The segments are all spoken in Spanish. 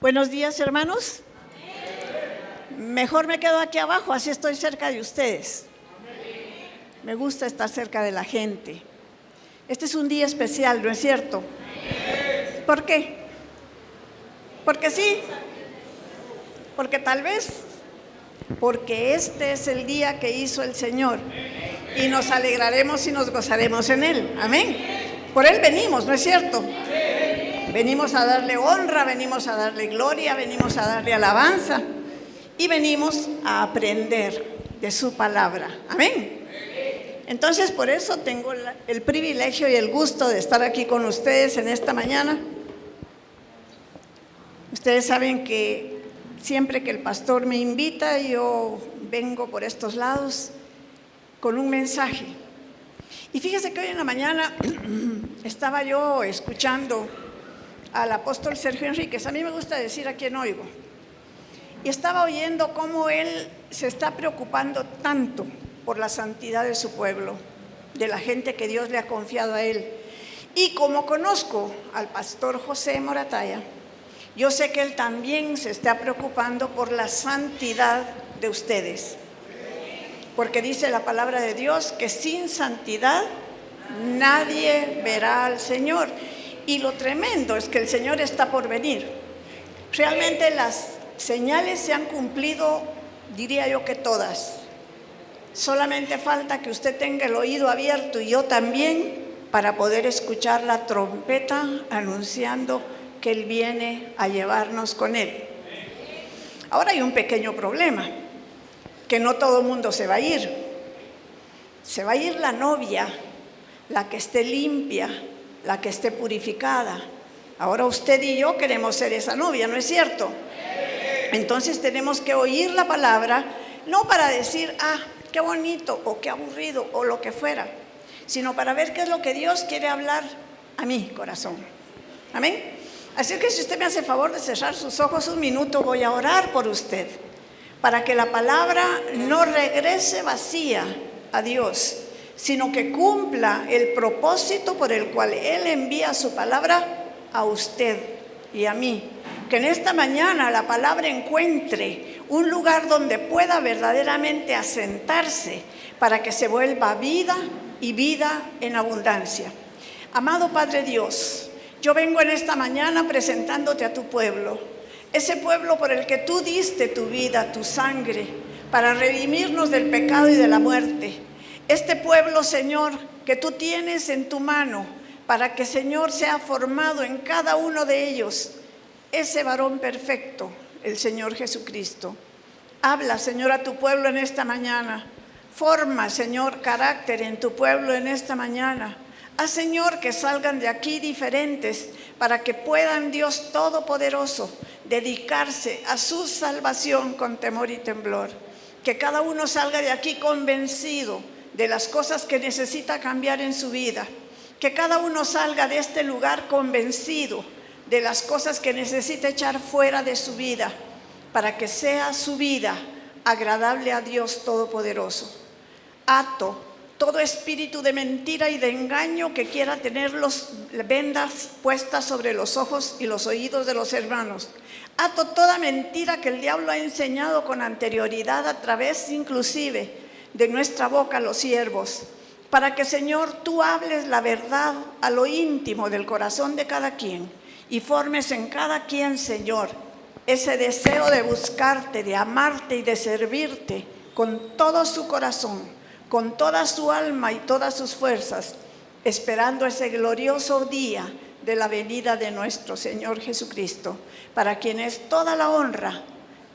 Buenos días, hermanos. Mejor me quedo aquí abajo, así estoy cerca de ustedes. Me gusta estar cerca de la gente. Este es un día especial, ¿no es cierto? ¿Por qué? Porque sí, porque tal vez, porque este es el día que hizo el Señor y nos alegraremos y nos gozaremos en Él. Amén. Por Él venimos, ¿no es cierto? Venimos a darle honra, venimos a darle gloria, venimos a darle alabanza y venimos a aprender de su palabra. Amén. Entonces, por eso tengo el privilegio y el gusto de estar aquí con ustedes en esta mañana. Ustedes saben que siempre que el pastor me invita, yo vengo por estos lados con un mensaje. Y fíjese que hoy en la mañana estaba yo escuchando al apóstol Sergio Enríquez. A mí me gusta decir a quién oigo. Y estaba oyendo cómo él se está preocupando tanto por la santidad de su pueblo, de la gente que Dios le ha confiado a él. Y como conozco al pastor José Morataya, yo sé que él también se está preocupando por la santidad de ustedes. Porque dice la palabra de Dios que sin santidad nadie verá al Señor. Y lo tremendo es que el Señor está por venir. Realmente las señales se han cumplido, diría yo que todas. Solamente falta que usted tenga el oído abierto y yo también para poder escuchar la trompeta anunciando que Él viene a llevarnos con Él. Ahora hay un pequeño problema, que no todo el mundo se va a ir. Se va a ir la novia, la que esté limpia, la que esté purificada. Ahora usted y yo queremos ser esa novia, ¿no es cierto? Entonces tenemos que oír la palabra, no para decir, qué bonito, o qué aburrido, o lo que fuera, sino para ver qué es lo que Dios quiere hablar a mi corazón. Amén. Así que si usted me hace favor de cerrar sus ojos un minuto, voy a orar por usted, para que la palabra no regrese vacía a Dios, sino que cumpla el propósito por el cual Él envía su palabra a usted y a mí. Que en esta mañana la palabra encuentre un lugar donde pueda verdaderamente asentarse para que se vuelva vida y vida en abundancia. Amado Padre Dios, yo vengo en esta mañana presentándote a tu pueblo, ese pueblo por el que tú diste tu vida, tu sangre, para redimirnos del pecado y de la muerte. Este pueblo, Señor, que tú tienes en tu mano, para que, Señor, sea formado en cada uno de ellos ese varón perfecto, el Señor Jesucristo. Habla, Señor, a tu pueblo en esta mañana. Forma, Señor, carácter en tu pueblo en esta mañana. Haz, Señor, que salgan de aquí diferentes para que puedan, Dios Todopoderoso, dedicarse a su salvación con temor y temblor. Que cada uno salga de aquí convencido de las cosas que necesita cambiar en su vida. Que cada uno salga de este lugar convencido de las cosas que necesita echar fuera de su vida, para que sea su vida agradable a Dios Todopoderoso. Ato todo espíritu de mentira y de engaño que quiera tener las vendas puestas sobre los ojos y los oídos de los hermanos. Ato toda mentira que el diablo ha enseñado con anterioridad a través inclusive de nuestra boca a los siervos, para que, Señor, tú hables la verdad a lo íntimo del corazón de cada quien y formes en cada quien, Señor, ese deseo de buscarte, de amarte y de servirte con todo su corazón, con toda su alma y todas sus fuerzas, esperando ese glorioso día de la venida de nuestro Señor Jesucristo, para quien es toda la honra,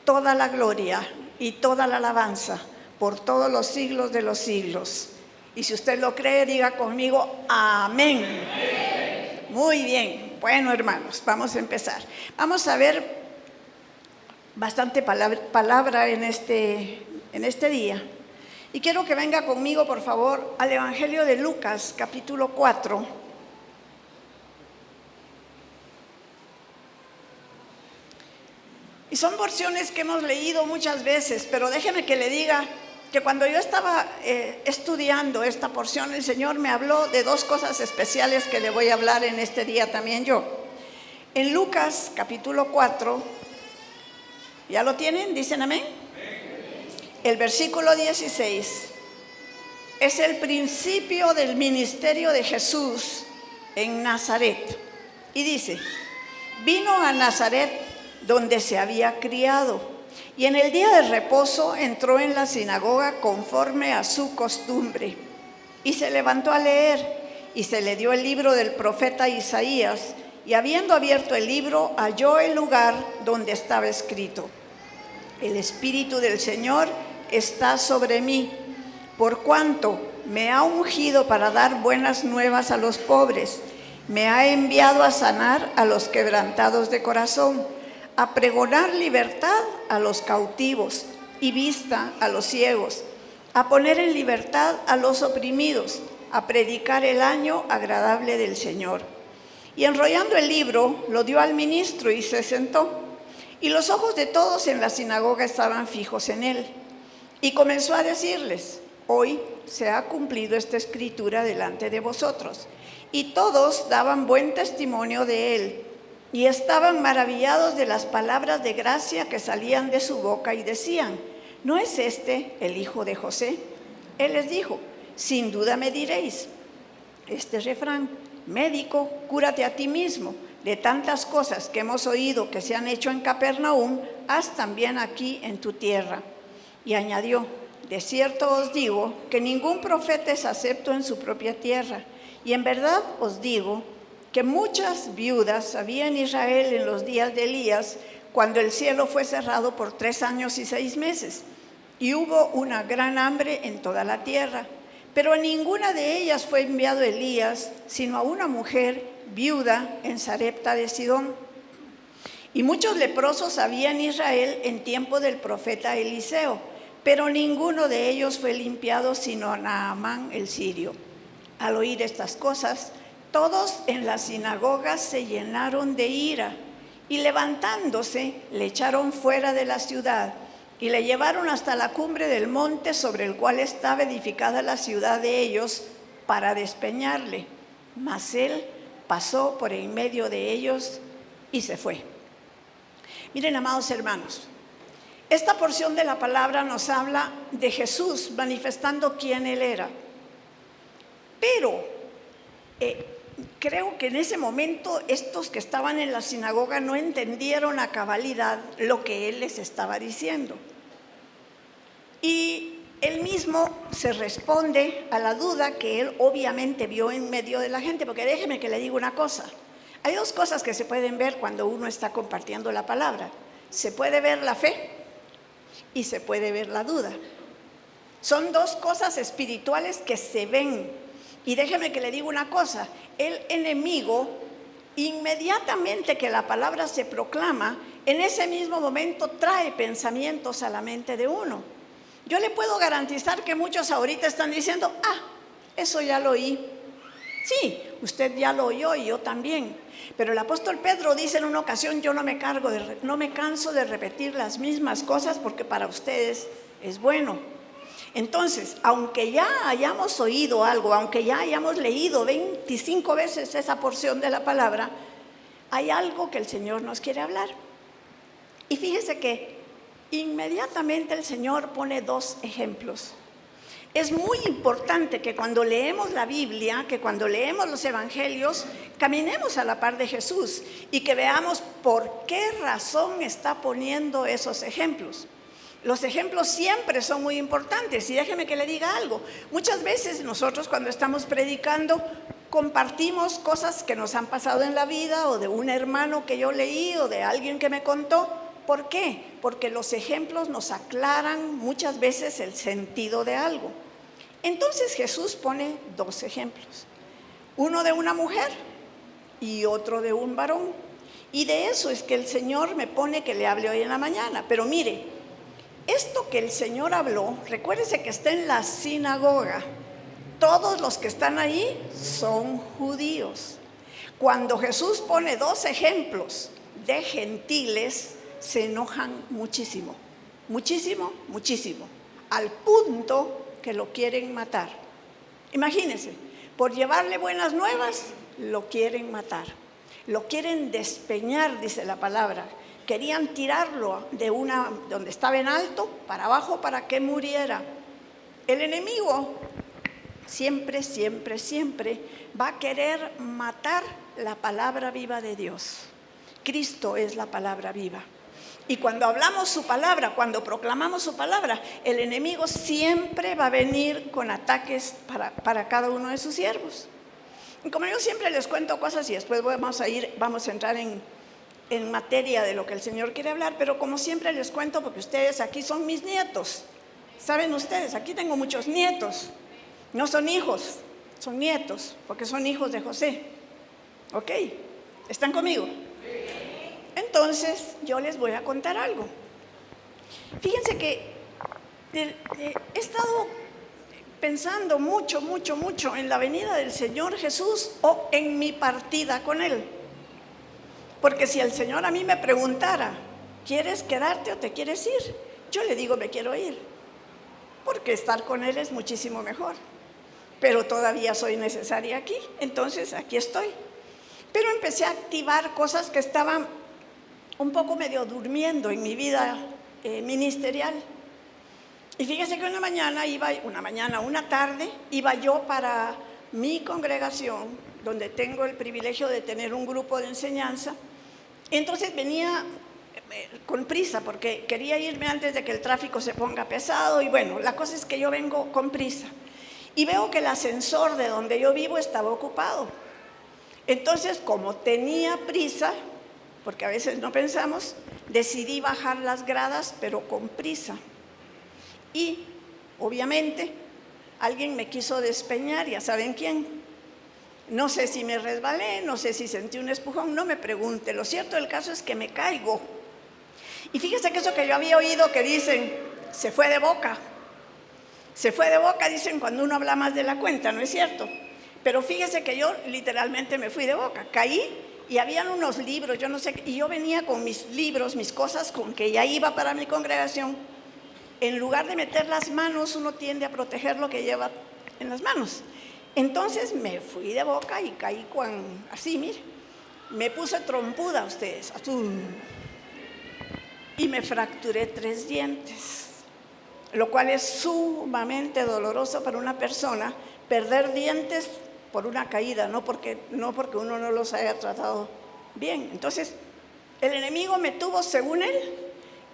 toda la gloria y toda la alabanza por todos los siglos de los siglos. Y si usted lo cree, diga conmigo, amén. Amén. Muy bien. Bueno, hermanos, vamos a empezar. Vamos a ver bastante palabra en este día. Y quiero que venga conmigo, por favor, al Evangelio de Lucas, capítulo 4. Y son porciones que hemos leído muchas veces, pero déjeme que le diga que cuando yo estaba estudiando esta porción, el Señor me habló de dos cosas especiales que le voy a hablar en este día también yo. En Lucas capítulo 4, ¿ya lo tienen? ¿Dicen amén? El versículo 16 es el principio del ministerio de Jesús en Nazaret. Y dice: vino a Nazaret donde se había criado, y en el día de reposo entró en la sinagoga conforme a su costumbre, y se levantó a leer, y se le dio el libro del profeta Isaías, y habiendo abierto el libro, halló el lugar donde estaba escrito: el Espíritu del Señor está sobre mí, por cuanto me ha ungido para dar buenas nuevas a los pobres, me ha enviado a sanar a los quebrantados de corazón, a pregonar libertad a los cautivos y vista a los ciegos, a poner en libertad a los oprimidos, a predicar el año agradable del Señor. Y enrollando el libro, lo dio al ministro y se sentó. Y los ojos de todos en la sinagoga estaban fijos en él. Y comenzó a decirles: hoy se ha cumplido esta escritura delante de vosotros. Y todos daban buen testimonio de él, y estaban maravillados de las palabras de gracia que salían de su boca, y decían: ¿no es este el hijo de José? Él les dijo: sin duda me diréis este refrán: médico, cúrate a ti mismo. De tantas cosas que hemos oído que se han hecho en Capernaum, haz también aquí en tu tierra. Y añadió: de cierto os digo que ningún profeta es acepto en su propia tierra. Y en verdad os digo que muchas viudas había en Israel en los días de Elías, cuando el cielo fue cerrado por 3 años y 6 meses, y hubo una gran hambre en toda la tierra. Pero a ninguna de ellas fue enviado Elías, sino a una mujer viuda en Sarepta de Sidón. Y muchos leprosos había en Israel en tiempo del profeta Eliseo, pero ninguno de ellos fue limpiado, sino Naamán el sirio. Al oír estas cosas, todos en la sinagoga se llenaron de ira, y levantándose, le echaron fuera de la ciudad, y le llevaron hasta la cumbre del monte sobre el cual estaba edificada la ciudad de ellos, para despeñarle. Mas él pasó por en medio de ellos y se fue. Miren, amados hermanos, esta porción de la palabra nos habla de Jesús manifestando quién él era. Pero creo que en ese momento estos que estaban en la sinagoga no entendieron a cabalidad lo que él les estaba diciendo. Y él mismo se responde a la duda que él obviamente vio en medio de la gente, porque déjeme que le diga una cosa. Hay 2 cosas que se pueden ver cuando uno está compartiendo la palabra. Se puede ver la fe y se puede ver la duda. Son 2 cosas espirituales que se ven. Y déjeme que le diga una cosa: el enemigo, inmediatamente que la palabra se proclama, en ese mismo momento trae pensamientos a la mente de uno. Yo le puedo garantizar que muchos ahorita están diciendo: eso ya lo oí. Sí, usted ya lo oyó y yo también. Pero el apóstol Pedro dice en una ocasión: yo no me canso de repetir las mismas cosas, porque para ustedes es bueno. Entonces, aunque ya hayamos oído algo, aunque ya hayamos leído 25 veces esa porción de la palabra, hay algo que el Señor nos quiere hablar. Y fíjese que inmediatamente el Señor pone 2 ejemplos. Es muy importante que cuando leemos la Biblia, que cuando leemos los evangelios, caminemos a la par de Jesús y que veamos por qué razón está poniendo esos ejemplos. Los ejemplos siempre son muy importantes. Y déjeme que le diga algo: muchas veces nosotros, cuando estamos predicando, compartimos cosas que nos han pasado en la vida, o de un hermano que yo leí, o de alguien que me contó. ¿Por qué? Porque los ejemplos nos aclaran muchas veces el sentido de algo. Entonces Jesús pone 2 ejemplos: uno de una mujer y otro de un varón. Y de eso es que el Señor me pone que le hable hoy en la mañana. Pero mire, esto que el Señor habló, recuérdese que está en la sinagoga. Todos los que están ahí son judíos. Cuando Jesús pone 2 ejemplos de gentiles, se enojan muchísimo, muchísimo, muchísimo, al punto que lo quieren matar. Imagínense, por llevarle buenas nuevas, lo quieren matar. lo quieren despeñar, dice la palabra. Querían tirarlo donde estaba en alto, para abajo, para que muriera. El enemigo siempre, siempre, siempre va a querer matar la palabra viva de Dios. Cristo es la palabra viva. Y cuando hablamos su palabra, cuando proclamamos su palabra, el enemigo siempre va a venir con ataques para cada uno de sus siervos. Y como yo siempre les cuento cosas y después vamos a entrar en materia de lo que el Señor quiere hablar, pero como siempre les cuento, porque ustedes aquí son mis nietos. Saben ustedes, aquí tengo muchos nietos. No son hijos, son nietos, porque son hijos de José. ¿Ok? ¿Están conmigo? Entonces, yo les voy a contar algo. Fíjense que he estado pensando mucho en la venida del Señor Jesús o en mi partida con Él. Porque si el Señor a mí me preguntara, ¿quieres quedarte o te quieres ir? Yo le digo, me quiero ir, porque estar con Él es muchísimo mejor. Pero todavía soy necesaria aquí, entonces aquí estoy. Pero empecé a activar cosas que estaban un poco medio durmiendo en mi vida ministerial. Y fíjese que una tarde, iba yo para mi congregación, donde tengo el privilegio de tener un grupo de enseñanza. Entonces venía con prisa, porque quería irme antes de que el tráfico se ponga pesado. Y bueno, la cosa es que yo vengo con prisa. Y veo que el ascensor de donde yo vivo estaba ocupado. Entonces, como tenía prisa, porque a veces no pensamos, decidí bajar las gradas, pero con prisa. Y, obviamente, alguien me quiso despeñar, ya saben quién. No sé si me resbalé, no sé si sentí un empujón, no me pregunte. Lo cierto del caso es que me caigo. Y fíjese que eso que yo había oído que dicen, se fue de boca. Se fue de boca, dicen, cuando uno habla más de la cuenta, ¿no es cierto? Pero fíjese que yo literalmente me fui de boca. Caí y habían unos libros, yo no sé, y yo venía con mis libros, mis cosas, con que ya iba para mi congregación. En lugar de meter las manos, uno tiende a proteger lo que lleva en las manos. Entonces me fui de boca y caí así, mire. Me puse trompuda, ustedes. Y me fracturé 3 dientes. Lo cual es sumamente doloroso para una persona, perder dientes por una caída, no porque uno no los haya tratado bien. Entonces, el enemigo me tuvo, según él,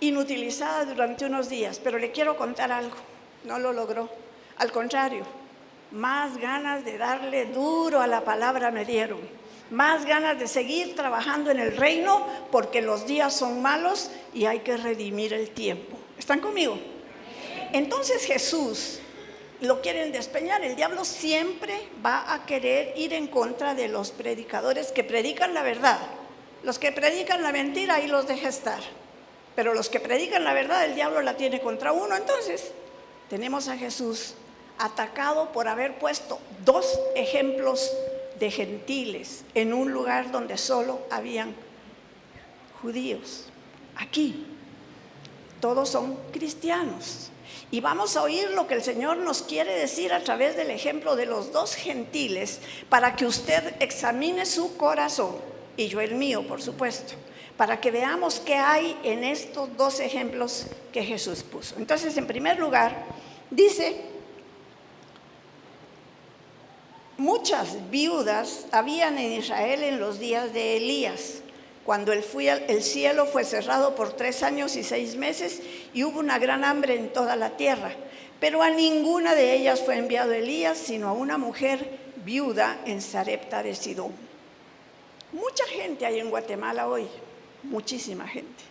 inutilizada durante unos días, pero le quiero contar algo, no lo logró. Al contrario, más ganas de darle duro a la palabra me dieron, más ganas de seguir trabajando en el reino, porque los días son malos y hay que redimir el tiempo. ¿Están conmigo? Entonces Jesús lo quieren despeñar. El diablo siempre va a querer ir en contra de los predicadores que predican la verdad. Los que predican la mentira, ahí los deja estar. Pero los que predican la verdad, el diablo la tiene contra uno. Entonces tenemos a Jesús atacado por haber puesto 2 ejemplos de gentiles en un lugar donde solo habían judíos. Aquí todos son cristianos. Y vamos a oír lo que el Señor nos quiere decir a través del ejemplo de los 2 gentiles, para que usted examine su corazón, y yo el mío, por supuesto, para que veamos qué hay en estos 2 ejemplos que Jesús puso. Entonces, en primer lugar, dice, muchas viudas habían en Israel en los días de Elías, cuando el cielo fue cerrado por 3 años y 6 meses y hubo una gran hambre en toda la tierra. Pero a ninguna de ellas fue enviado Elías, sino a una mujer viuda en Sarepta de Sidón. Mucha gente hay en Guatemala hoy, muchísima gente.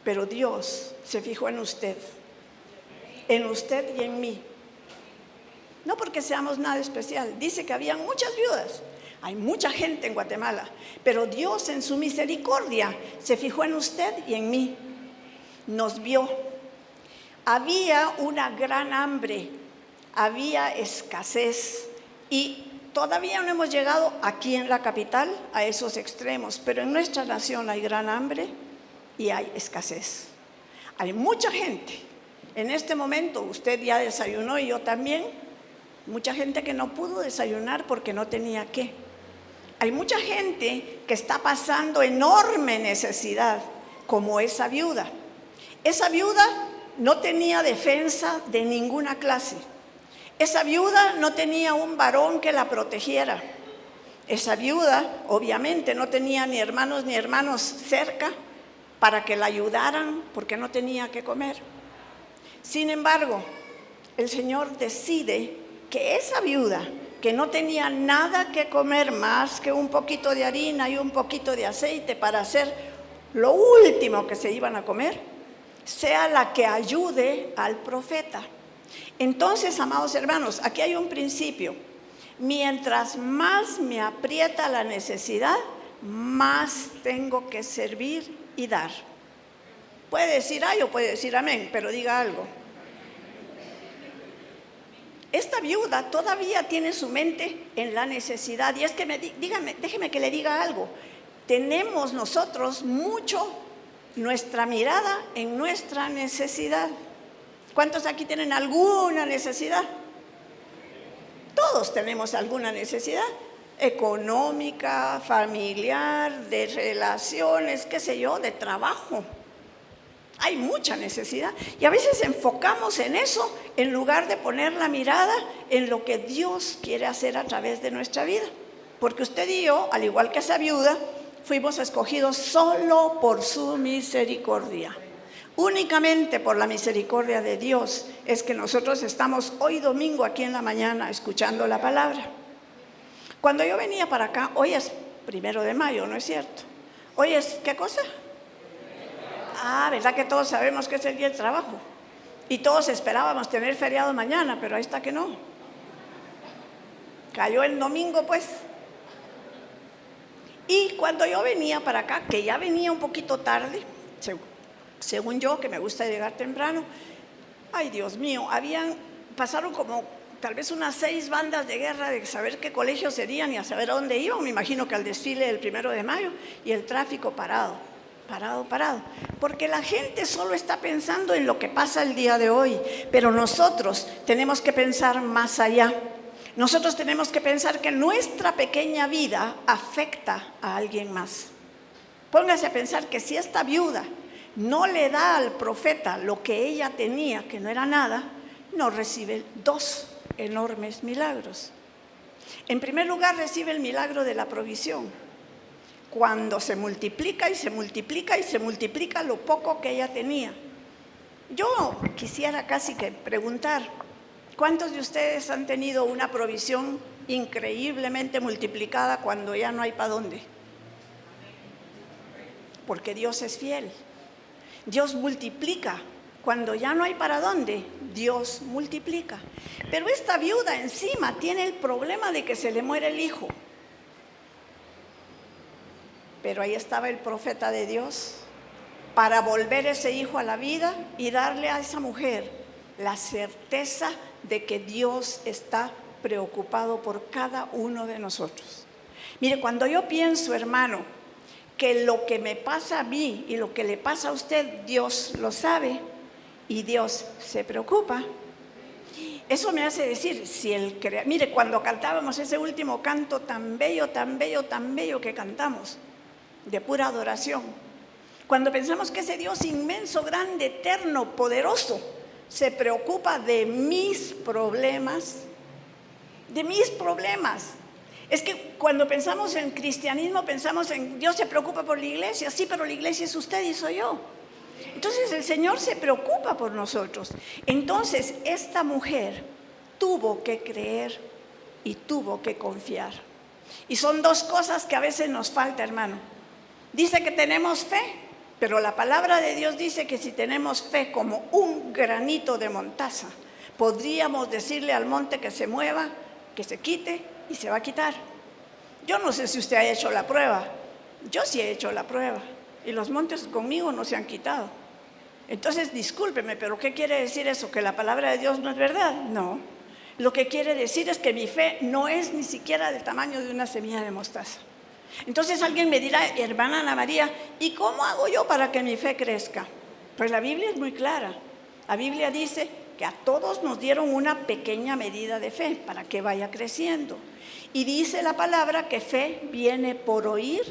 Pero Dios se fijó en usted y en mí. No porque seamos nada especial, dice que había muchas viudas. Hay mucha gente en Guatemala, pero Dios en su misericordia se fijó en usted y en mí. Nos vio. Había una gran hambre, había escasez y todavía no hemos llegado aquí en la capital a esos extremos, pero en nuestra nación hay gran hambre y hay escasez. Hay mucha gente. En este momento usted ya desayunó y yo también. Mucha gente que no pudo desayunar porque no tenía qué. Hay mucha gente que está pasando enorme necesidad, como esa viuda. Esa viuda no tenía defensa de ninguna clase. Esa viuda no tenía un varón que la protegiera. Esa viuda, obviamente, no tenía ni hermanos cerca para que la ayudaran, porque no tenía que comer. Sin embargo, el Señor decide que esa viuda, que no tenía nada que comer más que un poquito de harina y un poquito de aceite para hacer lo último que se iban a comer, sea la que ayude al profeta. Entonces, amados hermanos, aquí hay un principio. Mientras más me aprieta la necesidad, más tengo que servir y dar. Puede decir ay o puede decir amén, pero diga algo. Esta viuda todavía tiene su mente en la necesidad. Y es que déjeme que le diga algo. Tenemos nosotros mucho nuestra mirada en nuestra necesidad. ¿Cuántos aquí tienen alguna necesidad? Todos tenemos alguna necesidad económica, familiar, de relaciones, qué sé yo, de trabajo. Hay mucha necesidad y a veces enfocamos en eso en lugar de poner la mirada en lo que Dios quiere hacer a través de nuestra vida. Porque usted y yo, al igual que esa viuda, fuimos escogidos solo por su misericordia. Únicamente por la misericordia de Dios es que nosotros estamos hoy domingo aquí en la mañana escuchando la palabra. Cuando yo venía para acá, hoy es 1 de mayo, ¿no es cierto? Hoy es, ¿qué cosa? ¿Verdad que todos sabemos que es el día del trabajo? Y todos esperábamos tener feriado mañana, pero ahí está que no. Cayó el domingo, pues. Y cuando yo venía para acá, que ya venía un poquito tarde, según yo, que me gusta llegar temprano, ay Dios mío, pasaron como tal vez unas 6 bandas de guerra de saber qué colegios serían y a saber a dónde iban. Me imagino que al desfile del 1 de mayo y el tráfico parado, porque la gente solo está pensando en lo que pasa el día de hoy, pero nosotros tenemos que pensar más allá. Nosotros tenemos que pensar que nuestra pequeña vida afecta a alguien más. Póngase a pensar que si esta viuda no le da al profeta lo que ella tenía, que no era nada, no recibe 2 enormes milagros. En primer lugar, recibe el milagro de la provisión. Cuando se multiplica y se multiplica y se multiplica lo poco que ella tenía. Yo quisiera casi que preguntar, ¿cuántos de ustedes han tenido una provisión increíblemente multiplicada cuando ya no hay para dónde? Porque Dios es fiel. Dios multiplica. Cuando ya no hay para dónde, Dios multiplica. Pero esta viuda encima tiene el problema de que se le muere el hijo. Pero ahí estaba el profeta de Dios para volver ese hijo a la vida y darle a esa mujer la certeza de que Dios está preocupado por cada uno de nosotros. Mire, cuando yo pienso, hermano, que lo que me pasa a mí y lo que le pasa a usted, Dios lo sabe y Dios se preocupa, eso me hace decir, mire, cuando cantábamos ese último canto tan bello, tan bello, tan bello que cantamos, de pura adoración, cuando pensamos que ese Dios inmenso, grande, eterno, poderoso, se preocupa de mis problemas, es que cuando pensamos en cristianismo, pensamos en Dios se preocupa por la iglesia, sí, pero la iglesia es usted y soy yo. Entonces el Señor se preocupa por nosotros. Entonces esta mujer tuvo que creer y tuvo que confiar. Y son 2 cosas que a veces nos falta, hermano. Dice que tenemos fe, pero la palabra de Dios dice que si tenemos fe como un granito de mostaza, podríamos decirle al monte que se mueva, que se quite y se va a quitar. Yo no sé si usted ha hecho la prueba. Yo sí he hecho la prueba y los montes conmigo no se han quitado. Entonces, discúlpeme, pero ¿qué quiere decir eso? ¿Que la palabra de Dios no es verdad? No. Lo que quiere decir es que mi fe no es ni siquiera del tamaño de una semilla de mostaza. Entonces alguien me dirá, hermana Ana María, ¿y cómo hago yo para que mi fe crezca? Pues la Biblia es muy clara. La Biblia dice que a todos nos dieron una pequeña medida de fe para que vaya creciendo. Y dice la palabra que fe viene por oír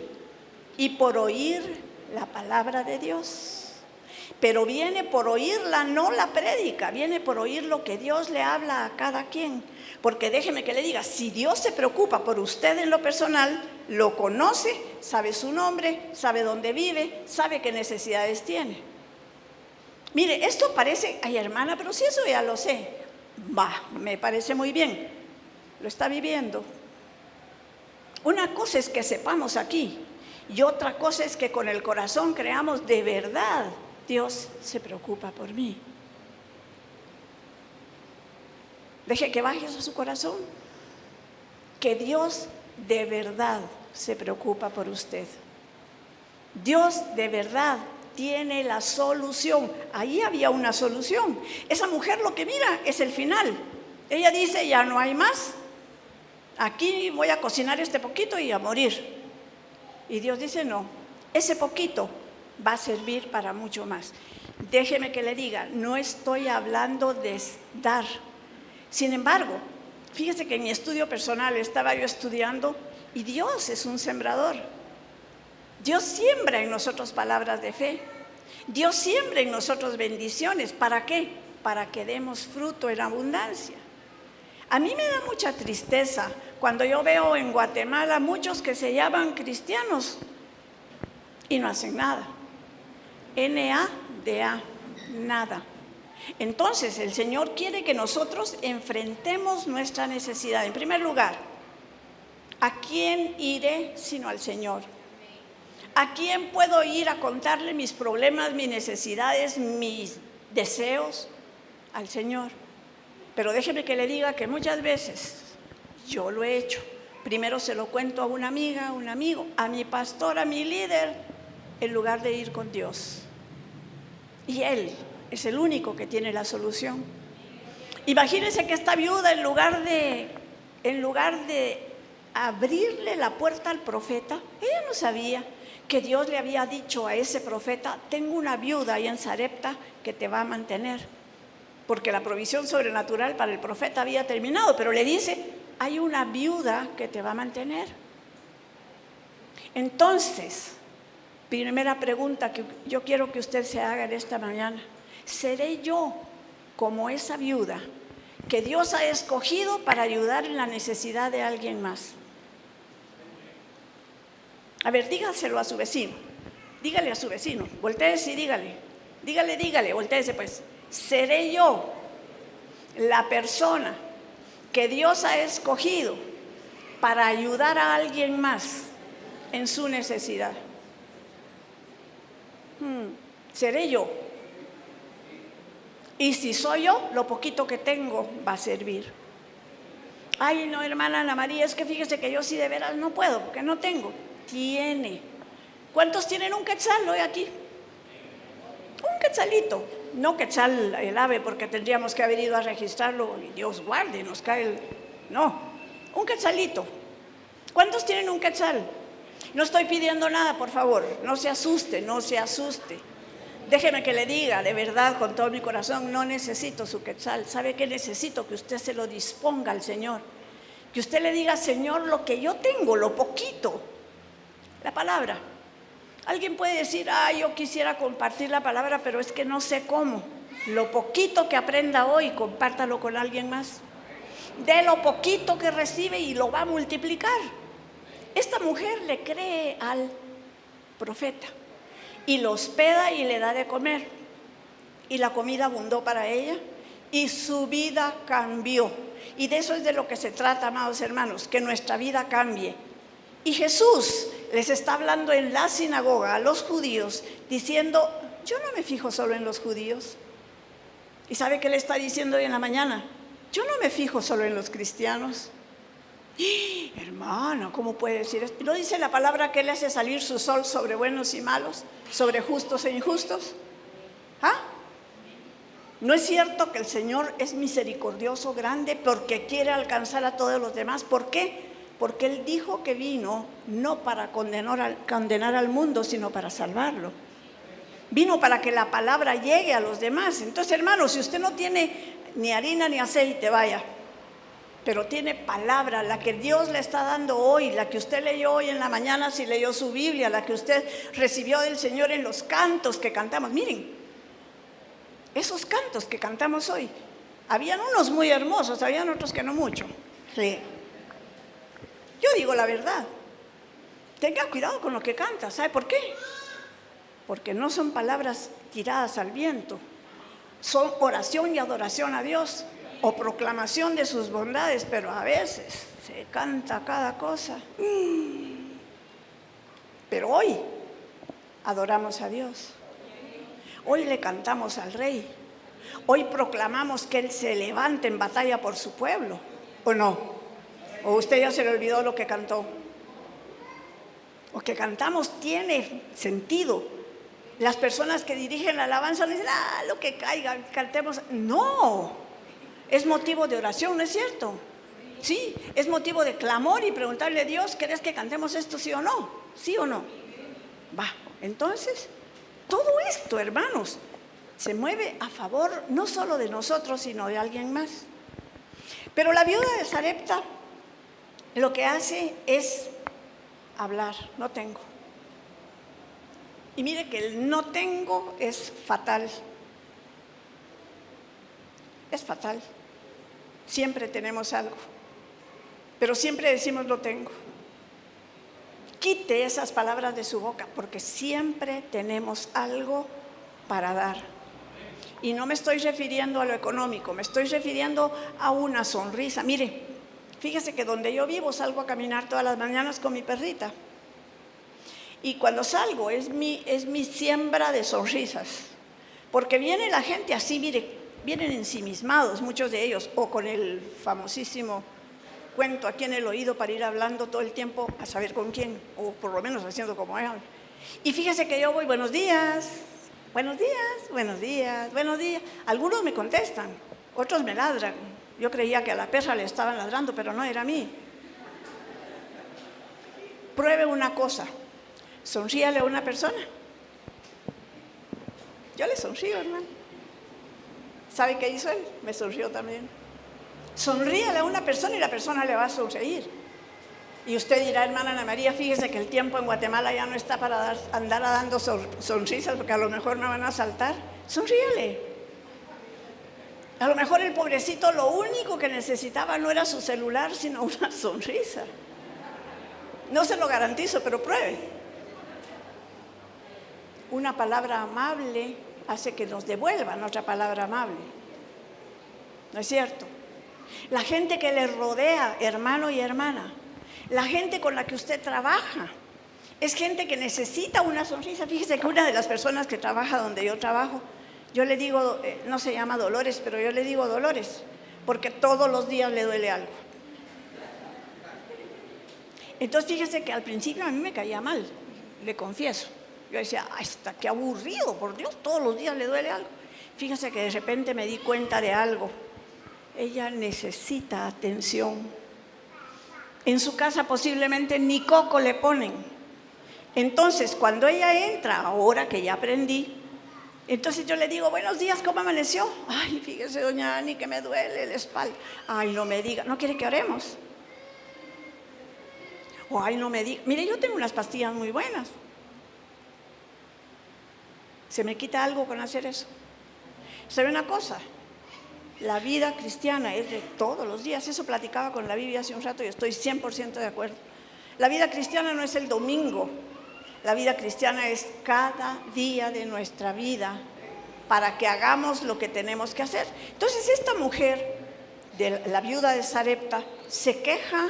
y por oír la palabra de Dios. Pero viene por oírla, no la prédica, viene por oír lo que Dios le habla a cada quien. Porque déjeme que le diga, si Dios se preocupa por usted en lo personal, lo conoce, sabe su nombre, sabe dónde vive, sabe qué necesidades tiene. Mire, esto parece, ay hermana, pero si eso ya lo sé, me parece muy bien, lo está viviendo. Una cosa es que sepamos aquí y otra cosa es que con el corazón creamos de verdad, Dios se preocupa por mí. Deje que baje eso a su corazón, que Dios de verdad se preocupa por usted. Dios de verdad tiene la solución. Ahí había una solución. Esa mujer lo que mira es el final. Ella dice, ya no hay más. Aquí voy a cocinar este poquito y a morir. Y Dios dice, no, ese poquito va a servir para mucho más. Déjeme que le diga, no estoy hablando de dar. Sin embargo, fíjese que en mi estudio personal estaba yo estudiando y Dios es un sembrador. Dios siembra en nosotros palabras de fe. Dios siembra en nosotros bendiciones. ¿Para qué? Para que demos fruto en abundancia. A mí me da mucha tristeza cuando yo veo en Guatemala muchos que se llaman cristianos y no hacen nada. NADA, nada. Entonces el Señor quiere que nosotros enfrentemos nuestra necesidad. En primer lugar, ¿a quién iré sino al Señor? ¿A quién puedo ir a contarle mis problemas, mis necesidades, mis deseos? Al Señor. Pero déjeme que le diga que muchas veces yo lo he hecho. Primero se lo cuento a una amiga, a un amigo, a mi pastor, a mi líder, en lugar de ir con Dios. Y Él es el único que tiene la solución. Imagínense que esta viuda, en lugar de abrirle la puerta al profeta, ella no sabía que Dios le había dicho a ese profeta, tengo una viuda ahí en Sarepta que te va a mantener, porque la provisión sobrenatural para el profeta había terminado, pero le dice, hay una viuda que te va a mantener. Entonces, primera pregunta que yo quiero que usted se haga en esta mañana, ¿seré yo como esa viuda que Dios ha escogido para ayudar en la necesidad de alguien más? A ver, dígaselo a su vecino, dígale a su vecino, voltéese y dígale, voltéese pues. ¿Seré yo la persona que Dios ha escogido para ayudar a alguien más en su necesidad? ¿Seré yo? Y si soy yo, lo poquito que tengo va a servir. Ay, no, hermana Ana María, es que fíjese que yo sí de veras no puedo, porque no tengo. Tiene. ¿Cuántos tienen un quetzal hoy aquí? Un quetzalito. No quetzal el ave, porque tendríamos que haber ido a registrarlo y Dios guarde, nos cae el... No, un quetzalito. ¿Cuántos tienen un quetzal? No estoy pidiendo nada, por favor, no se asuste, no se asuste. Déjeme que le diga, de verdad, con todo mi corazón, no necesito su quetzal. ¿Sabe qué necesito? Que usted se lo disponga al Señor. Que usted le diga, Señor, lo que yo tengo, lo poquito. La palabra. Alguien puede decir, yo quisiera compartir la palabra, pero es que no sé cómo. Lo poquito que aprenda hoy, compártalo con alguien más. De lo poquito que recibe y lo va a multiplicar. Esta mujer le cree al profeta y lo hospeda y le da de comer. Y la comida abundó para ella y su vida cambió. Y de eso es de lo que se trata, amados hermanos, que nuestra vida cambie. Y Jesús les está hablando en la sinagoga a los judíos, diciendo, yo no me fijo solo en los judíos. ¿Y sabe qué le está diciendo hoy en la mañana? Yo no me fijo solo en los cristianos. Hermano, ¿cómo puede decir esto? ¿No dice la palabra que Él hace salir su sol sobre buenos y malos, sobre justos e injustos? ¿No es cierto que el Señor es misericordioso, grande, porque quiere alcanzar a todos los demás? ¿Por qué? Porque Él dijo que vino no para condenar al mundo, sino para salvarlo. Vino para que la palabra llegue a los demás. Entonces, hermanos, si usted no tiene ni harina ni aceite, vaya, pero tiene palabra, la que Dios le está dando hoy, la que usted leyó hoy en la mañana, si leyó su Biblia, la que usted recibió del Señor en los cantos que cantamos. Miren, esos cantos que cantamos hoy, habían unos muy hermosos, habían otros que no mucho. Sí. Yo digo la verdad, tenga cuidado con lo que canta. ¿Sabe por qué? Porque no son palabras tiradas al viento, son oración y adoración a Dios, o proclamación de sus bondades, pero a veces se canta cada cosa. Pero hoy adoramos a Dios, hoy le cantamos al Rey, hoy proclamamos que Él se levante en batalla por su pueblo, ¿o no? ¿O usted ya se le olvidó lo que cantó? Lo que cantamos tiene sentido. Las personas que dirigen la alabanza dicen, lo que caiga, cantemos. No, es motivo de oración, ¿no es cierto? Sí, es motivo de clamor y preguntarle a Dios, ¿querés que cantemos esto, sí o no? ¿Sí o no? Va, entonces, todo esto, hermanos, se mueve a favor no solo de nosotros, sino de alguien más. Pero la viuda de Sarepta lo que hace es hablar, no tengo. Y mire que el no tengo es fatal. Es fatal. Siempre tenemos algo, pero siempre decimos lo tengo. Quite esas palabras de su boca, porque siempre tenemos algo para dar. Y no me estoy refiriendo a lo económico, me estoy refiriendo a una sonrisa. Mire, fíjese que donde yo vivo salgo a caminar todas las mañanas con mi perrita. Y cuando salgo es mi siembra de sonrisas, porque viene la gente así, mire, vienen ensimismados muchos de ellos, o con el famosísimo cuento aquí en el oído para ir hablando todo el tiempo a saber con quién, o por lo menos haciendo como él. Y fíjese que yo voy, buenos días, buenos días, buenos días, buenos días. Algunos me contestan, otros me ladran. Yo creía que a la perra le estaban ladrando, pero no, era a mí. Pruebe una cosa, sonríale a una persona. Yo le sonrío, hermano. ¿Sabe qué hizo él? Me sonrió también. Sonríale a una persona y la persona le va a sonreír. Y usted dirá, hermana Ana María, fíjese que el tiempo en Guatemala ya no está para andar dando sonrisas, porque a lo mejor me van a asaltar. Sonríale. A lo mejor el pobrecito lo único que necesitaba no era su celular, sino una sonrisa. No se lo garantizo, pero pruebe. Una palabra amable hace que nos devuelvan otra palabra amable. ¿No es cierto? La gente que le rodea, hermano y hermana, la gente con la que usted trabaja, es gente que necesita una sonrisa. Fíjese que una de las personas que trabaja donde yo trabajo, yo le digo, no se llama Dolores, pero yo le digo Dolores, porque todos los días le duele algo. Entonces fíjese que al principio a mí me caía mal, le confieso. Yo decía, hasta qué aburrido, por Dios, todos los días le duele algo. Fíjese que de repente me di cuenta de algo. Ella necesita atención. En su casa posiblemente ni coco le ponen. Entonces, cuando ella entra, ahora que ya aprendí, entonces yo le digo, buenos días, ¿cómo amaneció? Ay, fíjese, doña Ani, que me duele la espalda. Ay, no me diga, ¿no quiere que oremos? O ay, no me diga, mire, yo tengo unas pastillas muy buenas. ¿Se me quita algo con hacer eso? ¿Sabe una cosa? La vida cristiana es de todos los días. Eso platicaba con la Biblia hace un rato y estoy 100% de acuerdo. La vida cristiana no es el domingo. La vida cristiana es cada día de nuestra vida para que hagamos lo que tenemos que hacer. Entonces esta mujer, la viuda de Sarepta, se queja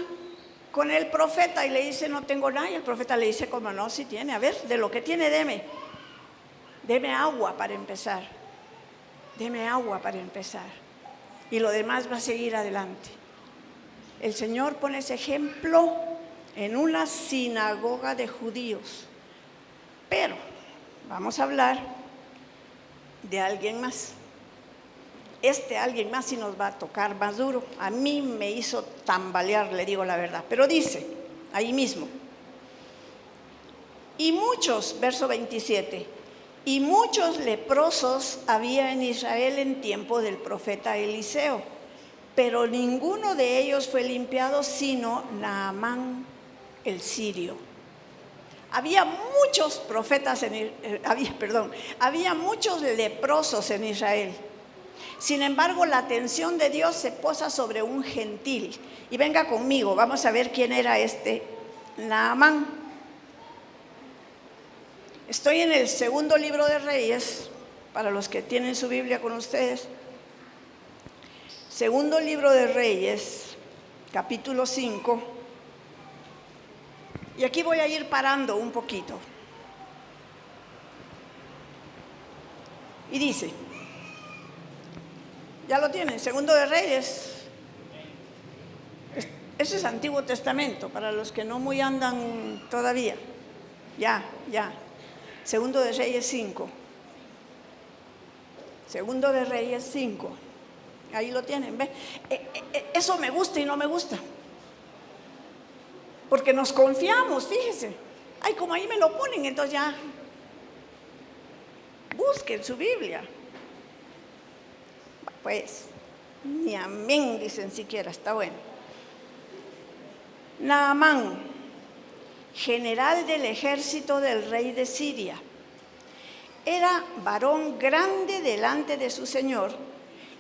con el profeta y le dice, no tengo nada. Y el profeta le dice, ¿cómo no? Sí tiene. A ver, de lo que tiene, deme agua para empezar. Deme agua para empezar. Y lo demás va a seguir adelante. El Señor pone ese ejemplo en una sinagoga de judíos. Pero vamos a hablar de alguien más. Este alguien más sí nos va a tocar más duro. A mí me hizo tambalear, le digo la verdad. Pero dice, ahí mismo. Y muchos, verso 27, Y muchos leprosos había en Israel en tiempo del profeta Eliseo, pero ninguno de ellos fue limpiado sino Naamán el sirio. Había muchos había muchos leprosos en Israel. Sin embargo, la atención de Dios se posa sobre un gentil. Y venga conmigo, vamos a ver quién era este Naamán. Estoy en el segundo libro de Reyes, para los que tienen su Biblia con ustedes. Segundo libro de Reyes, capítulo 5. Y aquí voy a ir parando un poquito. Y dice, ya lo tienen, Segundo de Reyes. Ese es Antiguo Testamento, para los que no muy andan todavía. Ya. Segundo de Reyes 5. Segundo de Reyes 5. Ahí lo tienen, ¿ve? Eso me gusta y no me gusta. Porque nos confiamos, fíjese. Ay, como ahí me lo ponen, entonces ya. Busquen su Biblia. Pues, ni amén dicen siquiera, está bueno. Naamán, general del ejército del rey de Siria, era varón grande delante de su señor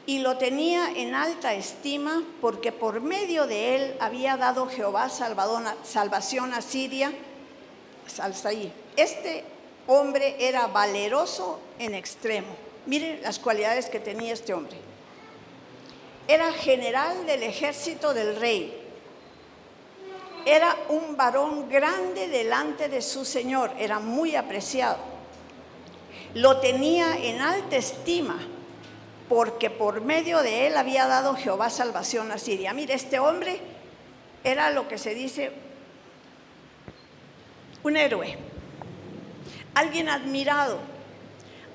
y lo tenía en alta estima porque por medio de él había dado Jehová salvación a Siria. Hasta ahí. Este hombre era valeroso en extremo. Miren las cualidades que tenía este hombre. Era general del ejército del rey. Era un varón grande delante de su señor, era muy apreciado. Lo tenía en alta estima, porque por medio de él había dado Jehová salvación a Siria. Mire, este hombre era lo que se dice un héroe, alguien admirado,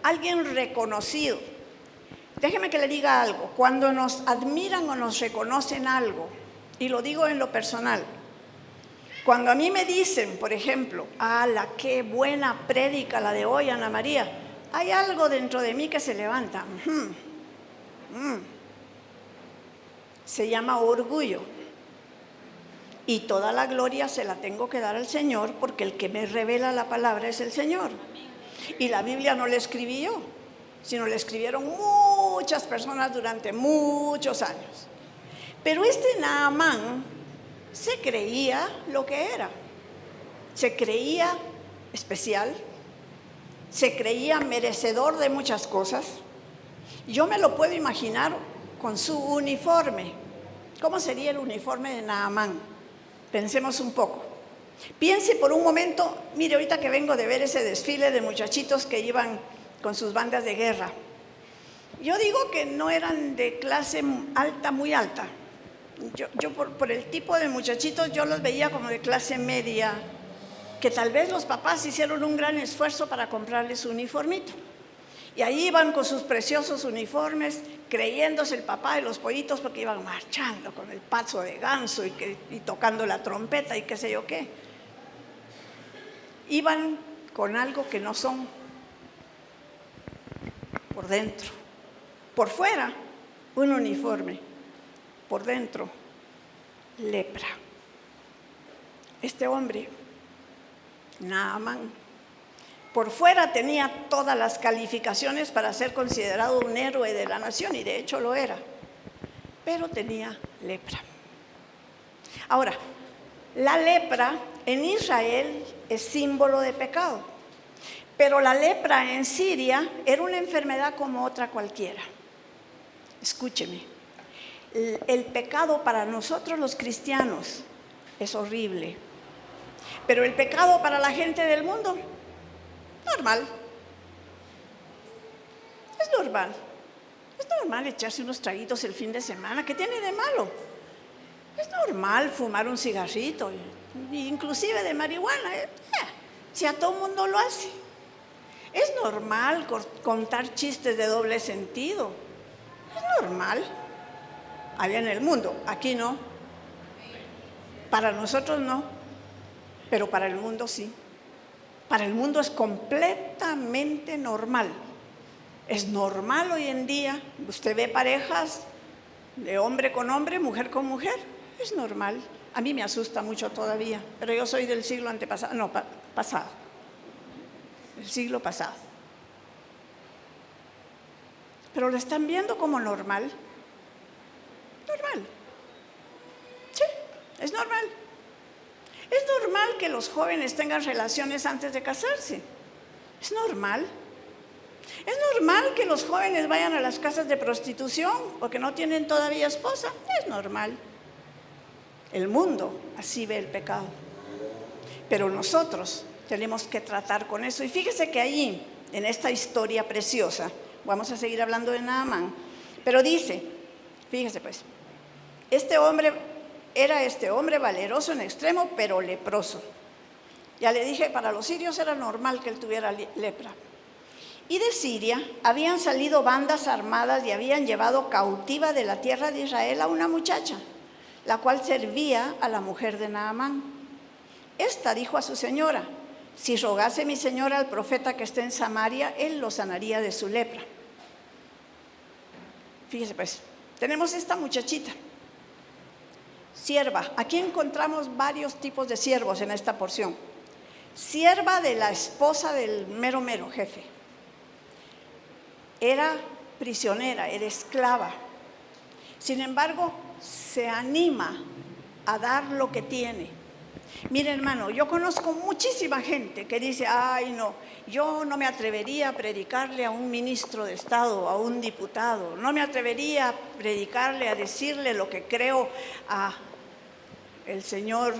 alguien reconocido. Déjeme que le diga algo, cuando nos admiran o nos reconocen algo, y lo digo en lo personal, cuando a mí me dicen, por ejemplo, ¡ala, qué buena prédica la de hoy, Ana María! Hay algo dentro de mí que se levanta. Se llama orgullo. Y toda la gloria se la tengo que dar al Señor, porque el que me revela la palabra es el Señor. Y la Biblia no la escribí yo, sino la escribieron muchas personas durante muchos años. Pero este Naamán se creía lo que era, se creía especial, se creía merecedor de muchas cosas. Yo me lo puedo imaginar con su uniforme. ¿Cómo sería el uniforme de Naamán? Pensemos un poco. Piense por un momento, mire, ahorita que vengo de ver ese desfile de muchachitos que iban con sus bandas de guerra. Yo digo que no eran de clase alta, muy alta. Yo por el tipo de muchachitos, yo los veía como de clase media, que tal vez los papás hicieron un gran esfuerzo para comprarles su uniformito. Y ahí iban con sus preciosos uniformes, creyéndose el papá de los pollitos, porque iban marchando con el paso de ganso y tocando la trompeta y qué sé yo qué. Iban con algo que no son por dentro. Por fuera, un uniforme. Por dentro, lepra. Este hombre, Naamán, por fuera tenía todas las calificaciones para ser considerado un héroe de la nación, y de hecho lo era, pero tenía lepra. Ahora, la lepra en Israel es símbolo de pecado, pero la lepra en Siria era una enfermedad como otra cualquiera. Escúcheme. El pecado para nosotros los cristianos es horrible, pero el pecado para la gente del mundo, normal. Es normal echarse unos traguitos el fin de semana. ¿Qué tiene de malo? Es normal fumar un cigarrito, inclusive de marihuana. Si a todo mundo lo hace. Es normal contar chistes de doble sentido. Es normal. Allá en el mundo, aquí no. Para nosotros no, pero para el mundo sí. Para el mundo es completamente normal. Es normal hoy en día, usted ve parejas de hombre con hombre, mujer con mujer, es normal. A mí me asusta mucho todavía, pero yo soy del siglo antepasado, no, pasado, el siglo pasado. Pero lo están viendo como normal. Normal. Sí, es normal. Es normal que los jóvenes tengan relaciones antes de casarse. Es normal. Es normal que los jóvenes vayan a las casas de prostitución porque no tienen todavía esposa. Es normal. El mundo así ve el pecado. Pero nosotros tenemos que tratar con eso. Y fíjese que allí, en esta historia preciosa, vamos a seguir hablando de Naamán, pero dice, fíjese pues, este hombre valeroso en extremo, pero leproso. Ya le dije, para los sirios era normal que él tuviera lepra. Y de Siria habían salido bandas armadas y habían llevado cautiva de la tierra de Israel a una muchacha, la cual servía a la mujer de Naamán. Esta dijo a su señora: si rogase mi señora al profeta que esté en Samaria, él lo sanaría de su lepra. Fíjese pues, tenemos esta muchachita, sierva. Aquí encontramos varios tipos de siervos en esta porción. Sierva de la esposa del mero jefe. Era prisionera, era esclava. Sin embargo, se anima a dar lo que tiene. Mire, hermano, yo conozco muchísima gente que dice: ay, no, yo no me atrevería a predicarle a un ministro de Estado, a un diputado, no me atrevería a predicarle, a decirle lo que creo a el señor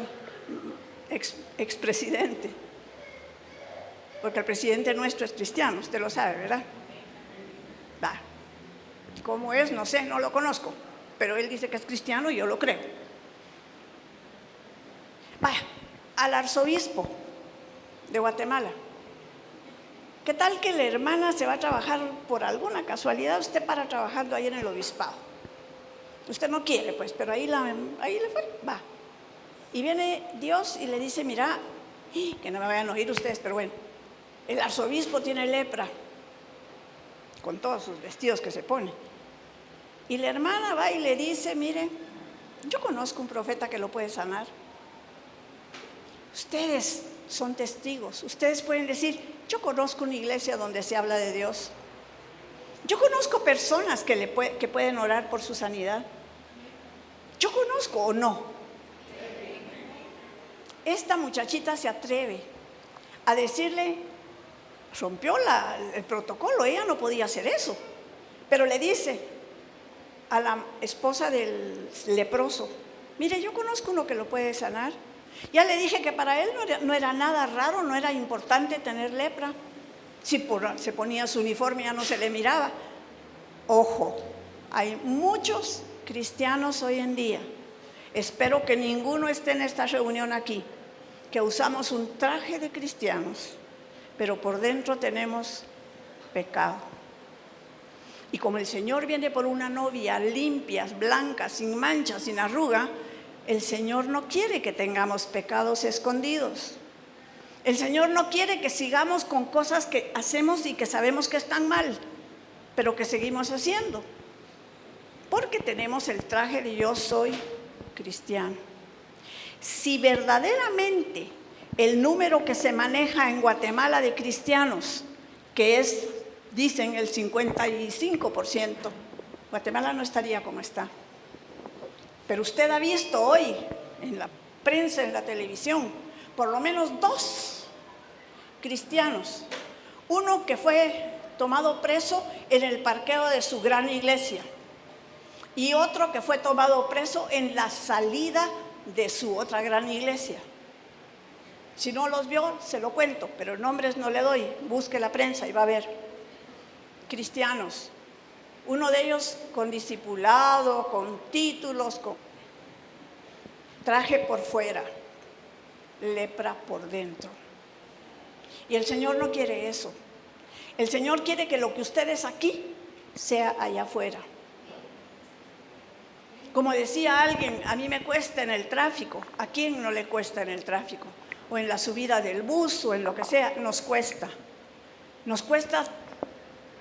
expresidente, porque el presidente nuestro es cristiano, usted lo sabe, ¿verdad? Va. ¿Cómo es? No sé, no lo conozco, pero él dice que es cristiano y yo lo creo. Vaya, al arzobispo de Guatemala. ¿Qué tal que la hermana se va a trabajar por alguna casualidad? Usted para trabajando ahí en el obispado. Usted no quiere, pues, pero ahí le fue, va. Y viene Dios y le dice: mira, que no me vayan a oír ustedes, pero bueno, el arzobispo tiene lepra, con todos sus vestidos que se pone. Y la hermana va y le dice: mire, yo conozco un profeta que lo puede sanar. Ustedes son testigos, ustedes pueden decir: yo conozco una iglesia donde se habla de Dios. Yo conozco personas que pueden orar por su sanidad. Yo conozco, ¿o no? Esta muchachita se atreve a decirle, rompió el protocolo, ella no podía hacer eso, pero le dice a la esposa del leproso: mire, yo conozco uno que lo puede sanar. Ya le dije que para él no era nada raro, no era importante tener lepra. Si se ponía su uniforme ya no se le miraba. Ojo, hay muchos cristianos hoy en día, espero que ninguno esté en esta reunión aquí, que usamos un traje de cristianos, pero por dentro tenemos pecado. Y como el Señor viene por una novia limpia, blanca, sin mancha, sin arruga, el Señor no quiere que tengamos pecados escondidos. El Señor no quiere que sigamos con cosas que hacemos y que sabemos que están mal, pero que seguimos haciendo, porque tenemos el traje de yo soy cristiano. Si verdaderamente el número que se maneja en Guatemala de cristianos, que es, dicen, el 55%, Guatemala no estaría como está. Pero usted ha visto hoy en la prensa, en la televisión, por lo menos 2 cristianos. Uno que fue tomado preso en el parqueo de su gran iglesia y otro que fue tomado preso en la salida de su otra gran iglesia. Si no los vio, se lo cuento, pero nombres no le doy. Busque la prensa y va a ver. Cristianos. Uno de ellos con discipulado, con títulos, con traje por fuera, lepra por dentro. Y el Señor no quiere eso. El Señor quiere que lo que usted es aquí sea allá afuera. Como decía alguien, a mí me cuesta en el tráfico. ¿A quién no le cuesta en el tráfico? o en la subida del bus o en lo que sea, nos cuesta. Nos cuesta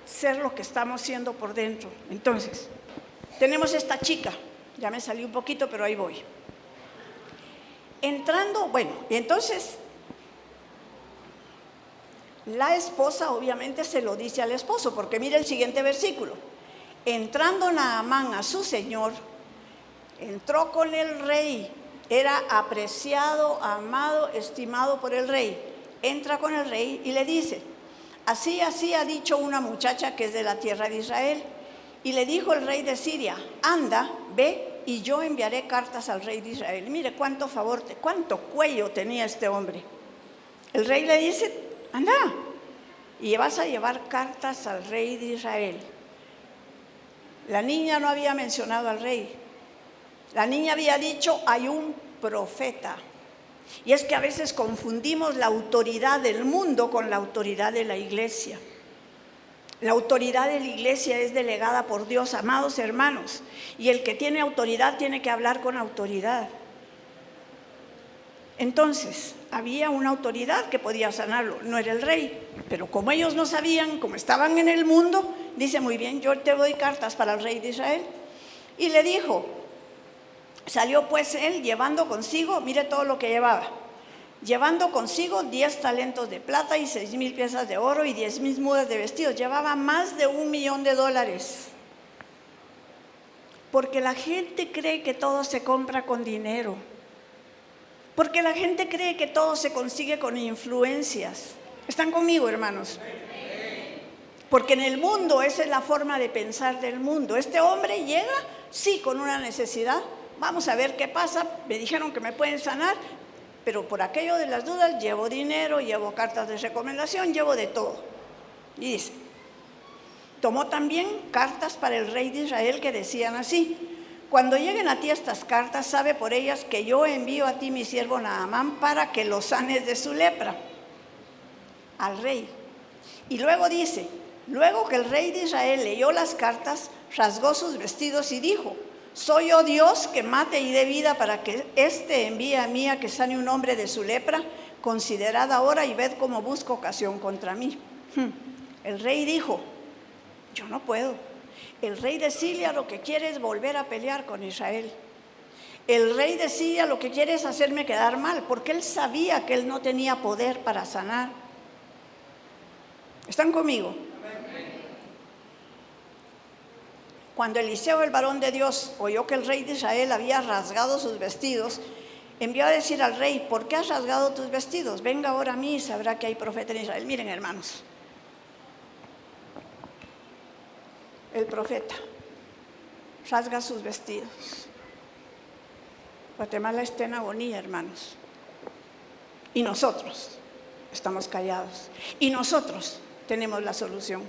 ser lo que estamos siendo por dentro. Entonces, tenemos esta chica, ya me salí un poquito, pero ahí voy. Entrando, bueno, y entonces la esposa obviamente se lo dice al esposo, porque mire el siguiente versículo. Entrando Naamán a su señor, entró con el rey, era apreciado, amado, estimado por el rey. Entra con el rey y le dice: así ha dicho una muchacha que es de la tierra de Israel. Y le dijo el rey de Siria: anda, ve, y yo enviaré cartas al rey de Israel. Y mire cuánto favor, cuánto cuello tenía este hombre. El rey le dice: anda, y vas a llevar cartas al rey de Israel. La niña no había mencionado al rey. La niña había dicho: hay un profeta. Y es que a veces confundimos la autoridad del mundo con la autoridad de la iglesia. La autoridad de la iglesia es delegada por Dios, amados hermanos. Y el que tiene autoridad tiene que hablar con autoridad. Entonces, había una autoridad que podía sanarlo, no era el rey. Pero como ellos no sabían, como estaban en el mundo, dice: muy bien, yo te doy cartas para el rey de Israel. Y le dijo, salió pues él llevando consigo, mire todo lo que llevaba, llevando consigo 10 talentos de plata y 6,000 piezas de oro y 10,000 mudas de vestidos. Llevaba más de $1,000,000. Porque la gente cree que todo se compra con dinero. Porque la gente cree que todo se consigue con influencias. ¿Están conmigo, hermanos? Porque en el mundo esa es la forma de pensar del mundo. Este hombre llega, sí, con una necesidad. Vamos a ver qué pasa. Me dijeron que me pueden sanar, pero por aquello de las dudas llevo dinero, llevo cartas de recomendación, llevo de todo. Y dice, tomó también cartas para el rey de Israel que decían así: cuando lleguen a ti estas cartas, sabe por ellas que yo envío a ti mi siervo Naamán para que lo sanes de su lepra. Al rey. Y luego dice: luego que el rey de Israel leyó las cartas, rasgó sus vestidos y dijo: ¿soy yo Dios que mate y dé vida para que éste envíe a mí a que sane un hombre de su lepra? Considerad ahora y ved cómo busco ocasión contra mí. El rey dijo: yo no puedo. El rey de Siria lo que quiere es volver a pelear con Israel. El rey de Siria lo que quiere es hacerme quedar mal, porque él sabía que él no tenía poder para sanar. ¿Están conmigo? Cuando Eliseo, el varón de Dios, oyó que el rey de Israel había rasgado sus vestidos, envió a decir al rey: ¿por qué has rasgado tus vestidos? Venga ahora a mí y sabrá que hay profeta en Israel. Miren, hermanos, el profeta rasga sus vestidos. Guatemala está en agonía, hermanos. Y nosotros estamos callados. Y nosotros tenemos la solución.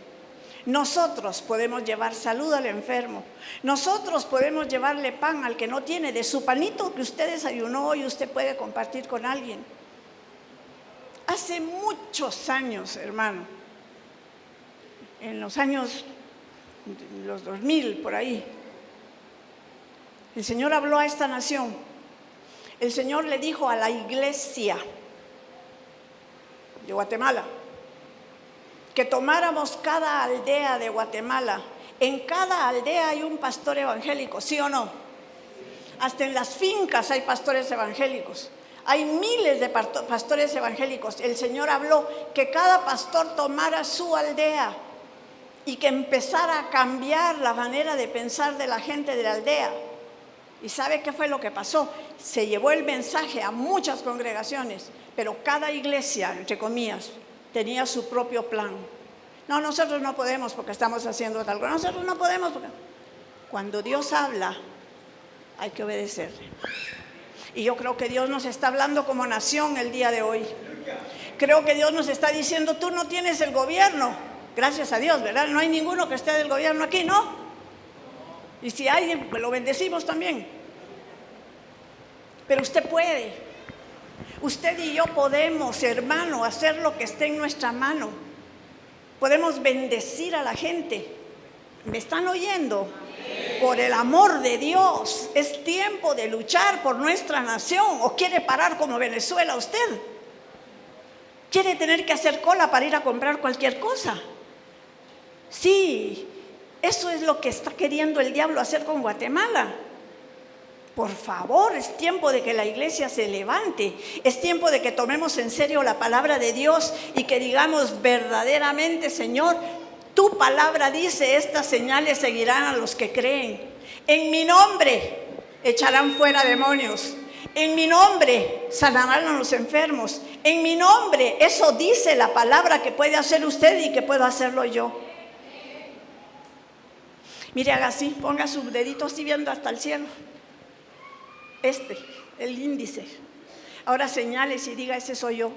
Nosotros podemos llevar salud al enfermo. Nosotros podemos llevarle pan al que no tiene. De su panito que usted desayunó y usted puede compartir con alguien. Hace muchos años, hermano, en los años los 2000, por ahí, el Señor habló a esta nación. El Señor le dijo a la iglesia de Guatemala que tomáramos cada aldea de Guatemala. En cada aldea hay un pastor evangélico, ¿sí o no? Hasta en las fincas hay pastores evangélicos. Hay miles de pastores evangélicos. El Señor habló que cada pastor tomara su aldea y que empezara a cambiar la manera de pensar de la gente de la aldea. ¿Y sabe qué fue lo que pasó? Se llevó el mensaje a muchas congregaciones, pero cada iglesia, entre comillas, tenía su propio plan. No, nosotros no podemos porque estamos haciendo algo. Nosotros no podemos porque... Cuando Dios habla, hay que obedecerle. Y yo creo que Dios nos está hablando como nación el día de hoy. Creo que Dios nos está diciendo: tú no tienes el gobierno. Gracias a Dios, ¿verdad? No hay ninguno que esté del gobierno aquí, ¿no? Y si hay, lo bendecimos también. Pero usted puede. Usted y yo podemos, hermano, hacer lo que esté en nuestra mano. Podemos bendecir a la gente. ¿Me están oyendo? Por el amor de Dios, es tiempo de luchar por nuestra nación. ¿O quiere parar como Venezuela usted? quiere tener que hacer cola para ir a comprar cualquier cosa. Sí, eso es lo que está queriendo el diablo hacer con Guatemala. Por favor, es tiempo de que la iglesia se levante, es tiempo de que tomemos en serio la palabra de Dios y que digamos verdaderamente: Señor, tu palabra dice, estas señales seguirán a los que creen. En mi nombre echarán fuera demonios, en mi nombre sanarán a los enfermos, en mi nombre, eso dice la palabra que puede hacer usted y que puedo hacerlo yo. Mire, haga así, ponga su dedito así viendo hasta el cielo. El índice. Ahora señales y diga: ese soy yo.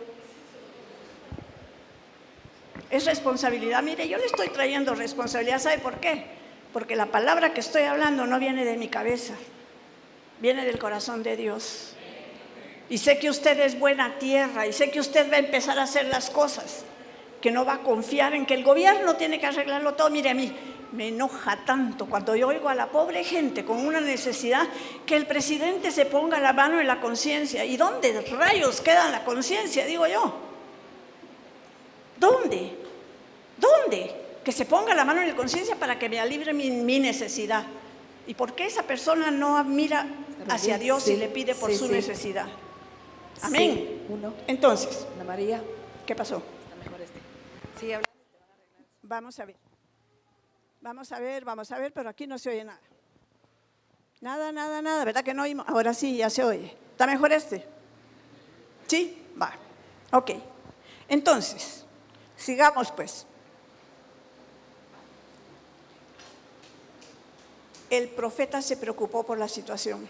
Es responsabilidad. Mire, yo le estoy trayendo responsabilidad. ¿Sabe por qué? Porque la palabra que estoy hablando no viene de mi cabeza, viene del corazón de Dios. Y sé que usted es buena tierra, y sé que usted va a empezar a hacer las cosas, que no va a confiar en que el gobierno tiene que arreglarlo todo. Mire, a mí me enoja tanto cuando yo oigo a la pobre gente con una necesidad, que el presidente se ponga la mano en la conciencia. ¿Y dónde rayos queda la conciencia? Digo yo. ¿Dónde? Que se ponga la mano en la conciencia para que me alibre mi necesidad. ¿Y por qué esa persona no mira hacia Dios y le pide por su necesidad? Amén. Entonces, Ana María, ¿qué pasó? está mejor Sigue hablando y te van a arreglar. Vamos a ver, pero aquí no se oye nada. Nada, ¿verdad que no oímos? Ahora sí, ya se oye. ¿Está mejor este? ¿Sí? Va. Ok. Entonces, sigamos pues. El profeta se preocupó por la situación.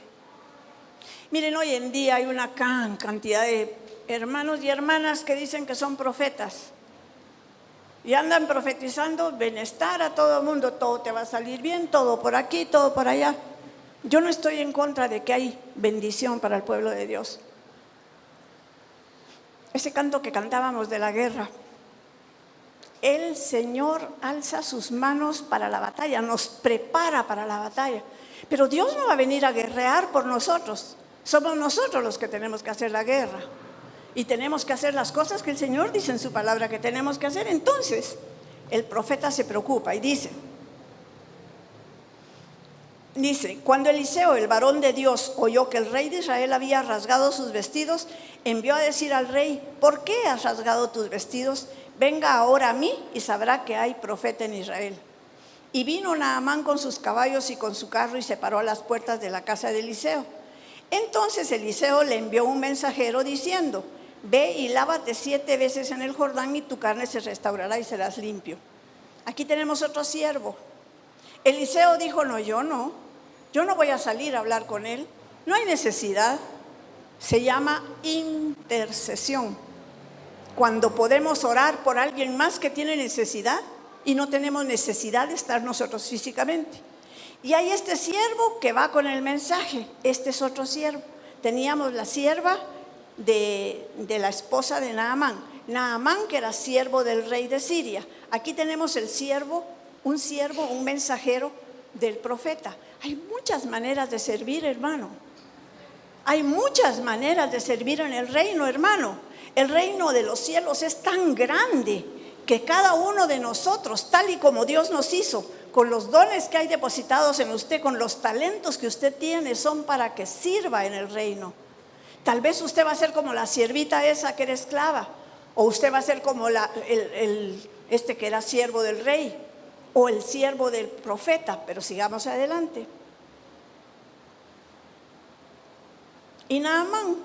Miren, hoy en día hay una cantidad de hermanos y hermanas que dicen que son profetas y andan profetizando bienestar a todo el mundo. Todo te va a salir bien, todo por aquí, todo por allá. Yo no estoy en contra de que hay bendición para el pueblo de Dios. Ese canto que cantábamos de la guerra: el Señor alza sus manos para la batalla, nos prepara para la batalla. Pero Dios no va a venir a guerrear por nosotros. Somos nosotros los que tenemos que hacer la guerra. Y tenemos que hacer las cosas que el Señor dice en su palabra que tenemos que hacer. Entonces, el profeta se preocupa y dice, cuando Eliseo, el varón de Dios, oyó que el rey de Israel había rasgado sus vestidos, envió a decir al rey: ¿por qué has rasgado tus vestidos? Venga ahora a mí y sabrá que hay profeta en Israel. Y vino Naamán con sus caballos y con su carro y se paró a las puertas de la casa de Eliseo. Entonces Eliseo le envió un mensajero diciendo: ve y lávate 7 veces en el Jordán y tu carne se restaurará y serás limpio. Aquí tenemos otro siervo. Eliseo dijo: no, yo no voy a salir a hablar con él, no hay necesidad. Se llama intercesión. Cuando podemos orar por alguien más que tiene necesidad y no tenemos necesidad de estar nosotros físicamente. Y hay este siervo que va con el mensaje. Este es otro siervo. Teníamos la sierva de la esposa de Naamán, que era siervo del rey de Siria. Aquí tenemos el siervo, un mensajero del profeta. Hay muchas maneras de servir, hermano. Hay muchas maneras de servir en el reino, hermano. El reino de los cielos es tan grande que cada uno de nosotros, tal y como Dios nos hizo, con los dones que hay depositados en usted, con los talentos que usted tiene, son para que sirva en el reino. Tal vez usted va a ser como la siervita esa que era esclava, o usted va a ser como que era siervo del rey, o el siervo del profeta. Pero sigamos adelante. Y Naamán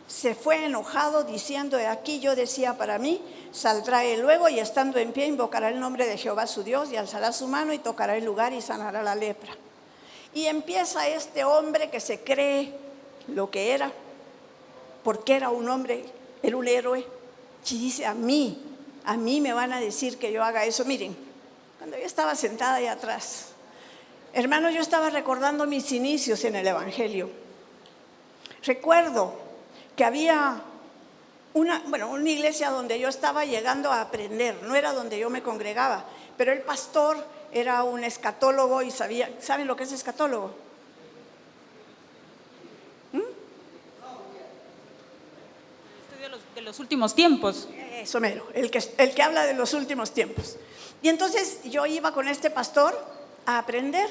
se fue enojado diciendo: he aquí yo decía para mí, saldrá él luego y estando en pie invocará el nombre de Jehová su Dios y alzará su mano y tocará el lugar y sanará la lepra. Y empieza este hombre que se cree lo que era, porque era un hombre, era un héroe, y dice: a mí me van a decir que yo haga eso. Miren, cuando yo estaba sentada ahí atrás, hermanos, yo estaba recordando mis inicios en el evangelio. Recuerdo que había una iglesia donde yo estaba llegando a aprender, no era donde yo me congregaba, pero el pastor era un escatólogo y ¿saben lo que es escatólogo? Estudio los últimos tiempos. Eso mero, el que habla de los últimos tiempos. Y entonces yo iba con este pastor a aprender.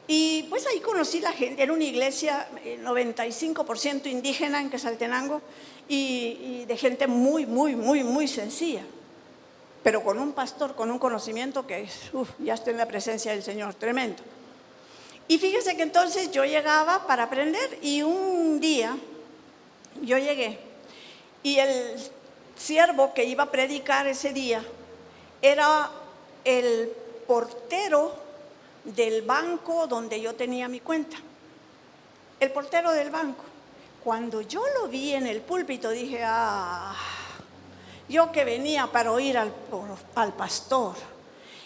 Y pues ahí conocí la gente. Era una iglesia 95% indígena en Quetzaltenango y de gente muy sencilla. Pero con un pastor, con un conocimiento que ya está en la presencia del Señor, tremendo. Y fíjese que entonces yo llegaba para aprender y un día yo llegué y el siervo que iba a predicar ese día era el portero del banco donde yo tenía mi cuenta. El portero del banco. Cuando yo lo vi en el púlpito dije, yo que venía para oír al pastor,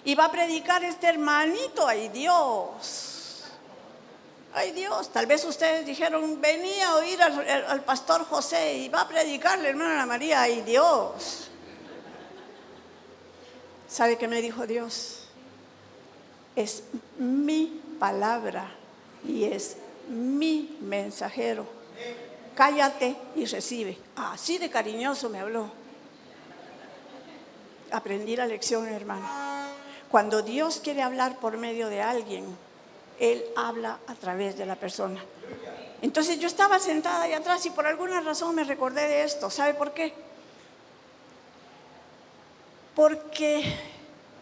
iba a predicar este hermanito, ay Dios, tal vez ustedes dijeron, venía a oír al pastor José y va a predicarle, hermana Ana María, ay Dios. ¿Sabe qué me dijo Dios? Es mi palabra y es mi mensajero. Cállate y recibe. Así de cariñoso me habló. Aprendí la lección, hermano. Cuando Dios quiere hablar por medio de alguien, Él habla a través de la persona. Entonces yo estaba sentada ahí atrás y por alguna razón me recordé de esto. ¿Sabe por qué? Porque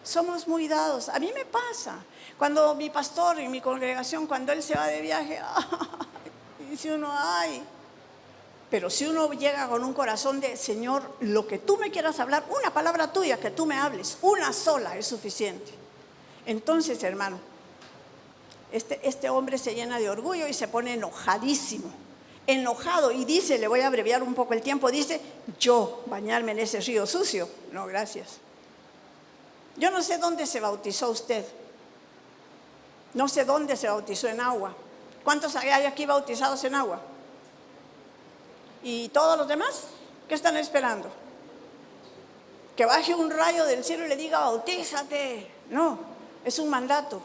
somos muy dados. A mí me pasa. Cuando mi pastor y mi congregación, cuando él se va de viaje, dice uno, pero si uno llega con un corazón de, Señor, lo que tú me quieras hablar, una palabra tuya que tú me hables, una sola es suficiente. Entonces, hermano, este hombre se llena de orgullo y se pone enojadísimo, enojado, y dice, le voy a abreviar un poco el tiempo, dice, yo bañarme en ese río sucio, no, gracias. Yo no sé dónde se bautizó usted, no sé dónde se bautizó en agua. ¿Cuántos hay aquí bautizados en agua? ¿Y todos los demás? ¿Qué están esperando? ¿Que baje un rayo del cielo y le diga, bautízate? No, es un mandato.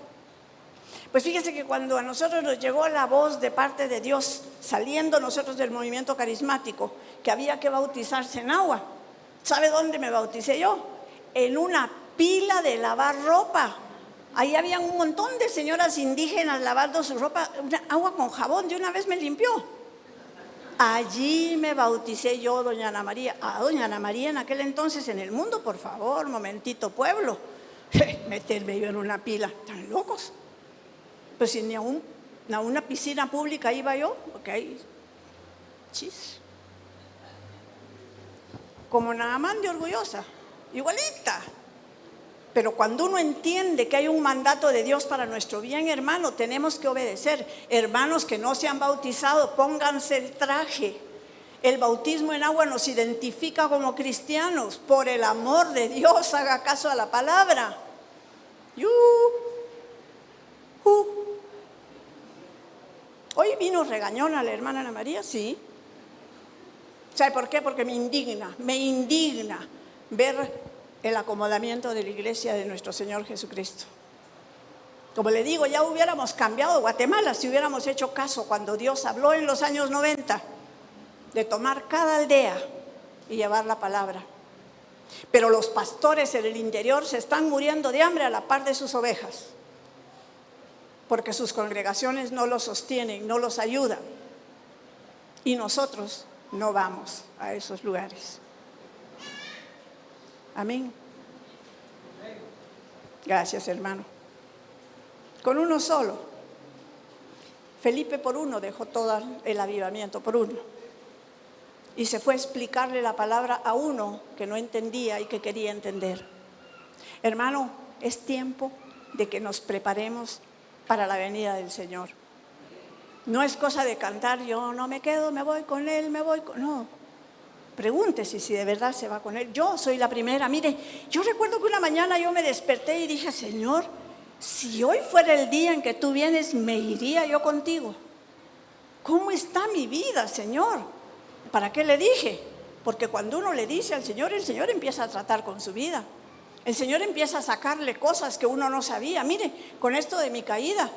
Pues fíjese que cuando a nosotros nos llegó la voz de parte de Dios, saliendo nosotros del movimiento carismático, que había que bautizarse en agua, ¿sabe dónde me bauticé yo? En una pila de lavar ropa. Ahí habían un montón de señoras indígenas lavando su ropa, agua con jabón, de una vez me limpió. Allí me bauticé yo, doña Ana María. Doña Ana María en aquel entonces en el mundo, por favor, momentito pueblo. Meterme yo en una pila, tan locos. Pues si ni a una piscina pública iba yo, porque ahí, chis. Como Naamán de orgullosa, igualita. Pero cuando uno entiende que hay un mandato de Dios para nuestro bien, hermano, tenemos que obedecer. Hermanos que no se han bautizado, pónganse el traje. El bautismo en agua nos identifica como cristianos. Por el amor de Dios, haga caso a la palabra. Hoy vino regañona la hermana Ana María, sí. ¿Sabe por qué? Porque me indigna ver el acomodamiento de la iglesia de nuestro Señor Jesucristo. Como le digo, ya hubiéramos cambiado Guatemala si hubiéramos hecho caso cuando Dios habló en los años 90 de tomar cada aldea y llevar la palabra. Pero los pastores en el interior se están muriendo de hambre a la par de sus ovejas, porque sus congregaciones no los sostienen, no los ayudan, y nosotros no vamos a esos lugares. Amén. Gracias, hermano. Con uno solo. Felipe por uno dejó todo el avivamiento, por uno. Y se fue a explicarle la palabra a uno que no entendía y que quería entender. Hermano, es tiempo de que nos preparemos para la venida del Señor. No es cosa de cantar, yo no me quedo, me voy con Él, no. Pregúntese si de verdad se va con Él. Yo soy la primera. Mire, yo recuerdo que una mañana yo me desperté y dije, Señor, si hoy fuera el día en que tú vienes, me iría yo contigo. ¿Cómo está mi vida, Señor? ¿Para qué le dije? Porque cuando uno le dice al Señor, el Señor empieza a tratar con su vida. El Señor empieza a sacarle cosas que uno no sabía. Mire, con esto de mi caída,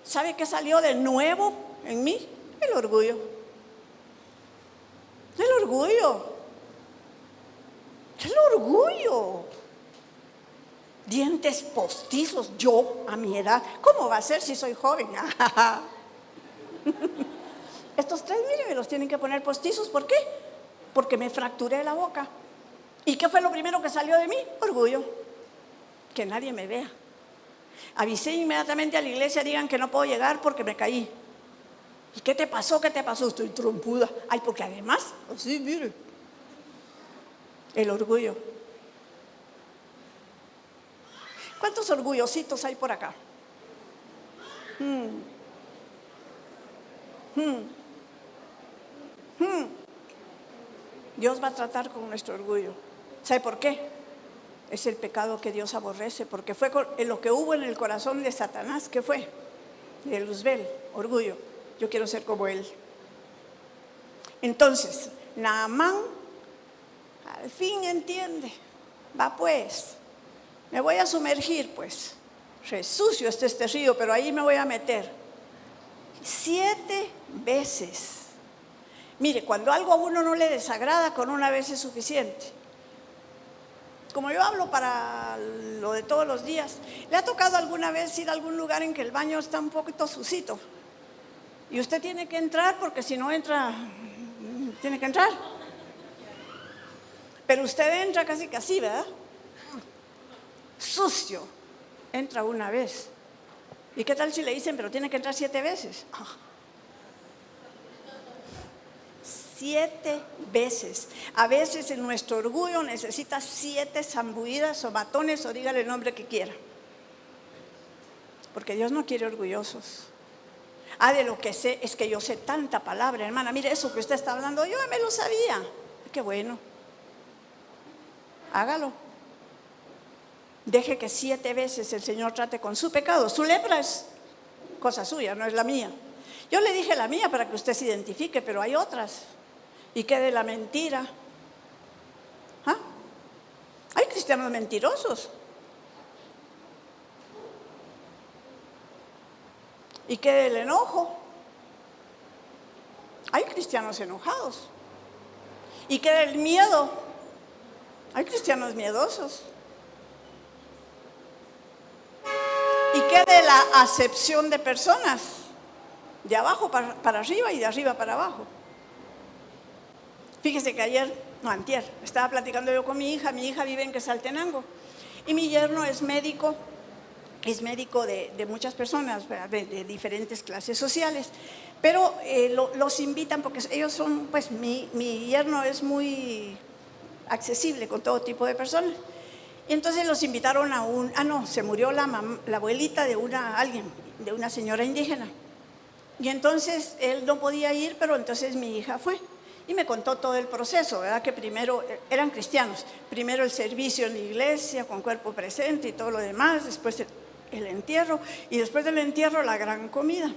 ¿sabe qué salió de nuevo en mí? El orgullo. El orgullo. ¿Qué es el orgullo? Dientes postizos, yo a mi edad. ¿Cómo va a ser si soy joven? Estos tres, miren, me los tienen que poner postizos. ¿Por qué? Porque me fracturé la boca. ¿Y qué fue lo primero que salió de mí? Orgullo. Que nadie me vea. Avisé inmediatamente a la iglesia, digan que no puedo llegar porque me caí. ¿Y qué te pasó? ¿Qué te pasó? Estoy trompuda. Ay, porque además, así, mire, el orgullo. ¿Cuántos orgullositos hay por acá? Dios va a tratar con nuestro orgullo. ¿Sabe por qué? Es el pecado que Dios aborrece, porque fue lo que hubo en el corazón de Satanás. ¿Qué fue? De Luzbel, orgullo. Yo quiero ser como él. Entonces, Naamán al fin entiende. Va pues, me voy a sumergir pues. Resucio este río, pero ahí me voy a meter 7 veces. Mire, cuando algo a uno no le desagrada, con una vez es suficiente. Como yo hablo para lo de todos los días, ¿le ha tocado alguna vez ir a algún lugar en que el baño está un poquito sucito? Y usted tiene que entrar porque si no entra, tiene que entrar. Pero usted entra casi, ¿verdad? Sucio. Entra una vez. ¿Y qué tal si le dicen, pero tiene que entrar 7 veces? 7 veces. A veces en nuestro orgullo necesita 7 zambuidas o matones o dígale el nombre que quiera. Porque Dios no quiere orgullosos. De lo que sé es que yo sé tanta palabra, hermana. Mire, eso que usted está hablando, yo me lo sabía. Qué bueno. Hágalo. Deje que 7 veces el Señor trate con su pecado. Su lepra es cosa suya, no es la mía. Yo le dije la mía para que usted se identifique, pero hay otras. ¿Y qué de la mentira? Hay cristianos mentirosos. ¿Y qué del enojo? Hay cristianos enojados. ¿Y qué del miedo? Hay cristianos miedosos. ¿Y qué de la acepción de personas? De abajo para arriba y de arriba para abajo. Fíjese que antier, estaba platicando yo con mi hija vive en Quetzaltenango, y mi yerno es médico de muchas personas, de diferentes clases sociales, pero los invitan porque ellos son, pues mi yerno es muy accesible con todo tipo de personas, y entonces los invitaron se murió la abuelita de una señora indígena, y entonces él no podía ir, pero entonces mi hija fue. Y me contó todo el proceso, ¿verdad? Que primero eran cristianos, primero el servicio en la iglesia con cuerpo presente y todo lo demás, después el entierro y después del entierro la gran comida.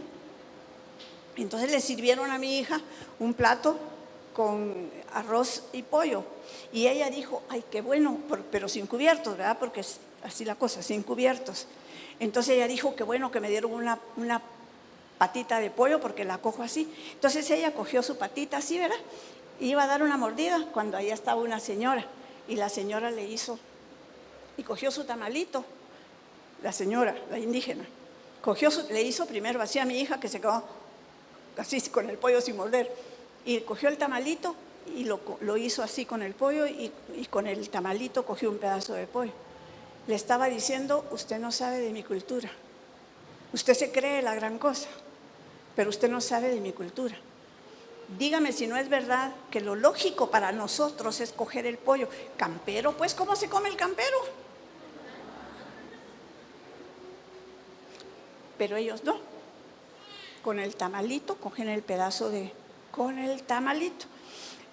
Entonces le sirvieron a mi hija un plato con arroz y pollo y ella dijo, ay, qué bueno, pero sin cubiertos, ¿verdad? Porque es así la cosa, sin cubiertos. Entonces ella dijo, qué bueno que me dieron una patita de pollo porque la cojo así. Entonces ella cogió su patita así, ¿verdad? Y iba a dar una mordida cuando ahí estaba una señora y la señora le hizo y cogió su tamalito, la señora, la indígena, le hizo primero así a mi hija que se quedó así con el pollo sin morder y cogió el tamalito y lo hizo así con el pollo y con el tamalito cogió un pedazo de pollo. Le estaba diciendo, usted no sabe de mi cultura, usted se cree la gran cosa, pero usted no sabe de mi cultura. Dígame si no es verdad que lo lógico para nosotros es coger el pollo. Campero, pues, ¿cómo se come el campero? Pero ellos no. Con el tamalito, cogen el pedazo con el tamalito.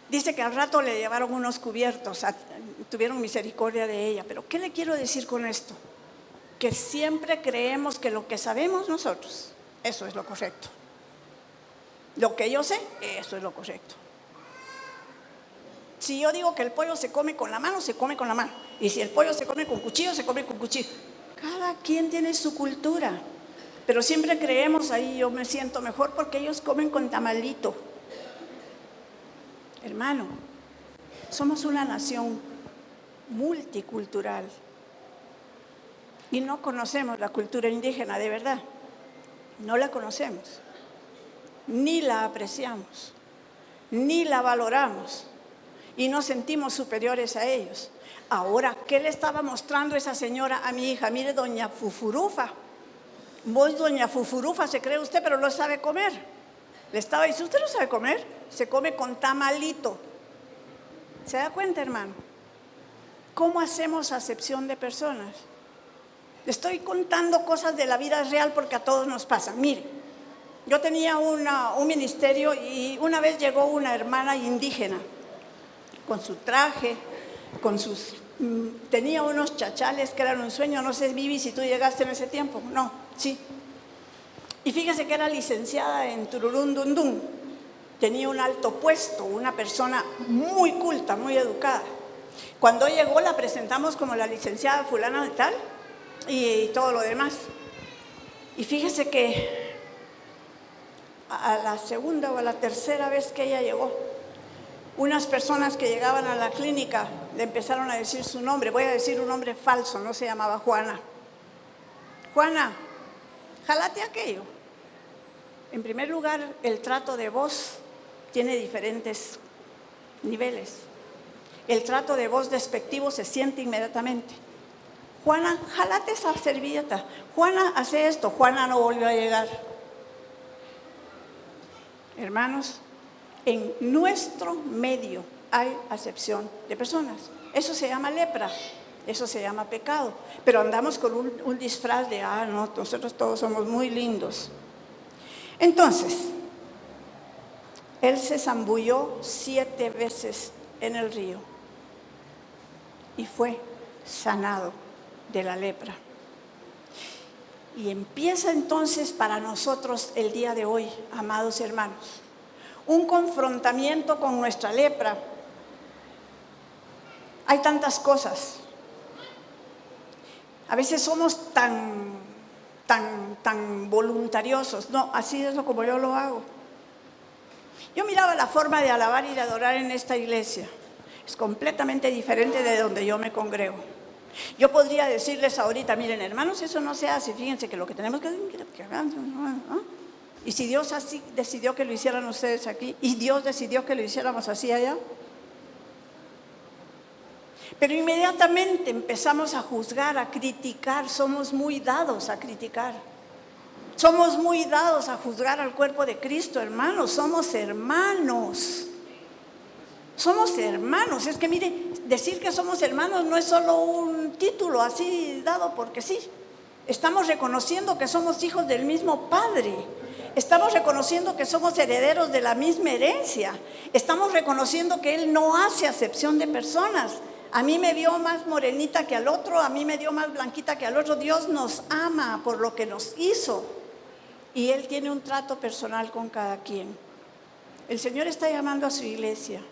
Dice que al rato le llevaron unos cubiertos, tuvieron misericordia de ella. Pero ¿qué le quiero decir con esto? Que siempre creemos que lo que sabemos nosotros, eso es lo correcto. Lo que yo sé, eso es lo correcto. Si yo digo que el pollo se come con la mano, se come con la mano. Y si el pollo se come con cuchillo, se come con cuchillo. Cada quien tiene su cultura. Pero siempre creemos, ahí yo me siento mejor porque ellos comen con tamalito. Hermano, somos una nación multicultural. Y no conocemos la cultura indígena, de verdad. No la conocemos, ni la apreciamos, ni la valoramos, y nos sentimos superiores a ellos. Ahora, ¿qué le estaba mostrando esa señora a mi hija? Mire, doña Fufurufa. Vos, doña Fufurufa, se cree usted, pero no sabe comer. Le estaba diciendo, ¿usted no sabe comer? Se come con tamalito. ¿Se da cuenta, hermano? ¿Cómo hacemos acepción de personas? Le estoy contando cosas de la vida real porque a todos nos pasa. Mire, yo tenía un ministerio y una vez llegó una hermana indígena con su traje, tenía unos chachales que eran un sueño. No sé, Vivi, si tú llegaste en ese tiempo. No, sí. Y fíjese que era licenciada en Tururundundún. Tenía un alto puesto, una persona muy culta, muy educada. Cuando llegó la presentamos como la licenciada fulana de tal y todo lo demás. Y fíjese que a la segunda o a la tercera vez que ella llegó, unas personas que llegaban a la clínica le empezaron a decir su nombre. Voy a decir un nombre falso, no se llamaba Juana. Juana, jálate aquello. En primer lugar, el trato de voz tiene diferentes niveles. El trato de voz despectivo se siente inmediatamente. Juana, jálate esa servilleta. Juana, hace esto. Juana no volvió a llegar. Hermanos, en nuestro medio hay acepción de personas. Eso se llama lepra, eso se llama pecado. Pero andamos con un disfraz de, no, nosotros todos somos muy lindos. Entonces, él se zambulló 7 veces en el río y fue sanado de la lepra. Y empieza entonces para nosotros el día de hoy, amados hermanos, un confrontamiento con nuestra lepra. Hay tantas cosas. A veces somos tan voluntariosos. No, así es como yo lo hago. Yo miraba la forma de alabar y de adorar en esta iglesia. Es completamente diferente de donde yo me congrego. Yo podría decirles ahorita, miren, hermanos, eso no se hace. Fíjense que lo que tenemos que hacer, y si Dios así decidió que lo hicieran ustedes aquí, y Dios decidió que lo hiciéramos así allá. Pero inmediatamente empezamos a juzgar, a criticar. Somos muy dados a criticar. Somos muy dados a juzgar al cuerpo de Cristo, hermanos. Somos hermanos. Somos hermanos. Es que mire, decir que somos hermanos no es solo un título así dado porque sí. Estamos reconociendo que somos hijos del mismo Padre. Estamos reconociendo que somos herederos de la misma herencia. Estamos reconociendo que Él no hace acepción de personas. A mí me vio más morenita que al otro, a mí me dio más blanquita que al otro. Dios nos ama por lo que nos hizo. Y Él tiene un trato personal con cada quien. El Señor está llamando a su iglesia.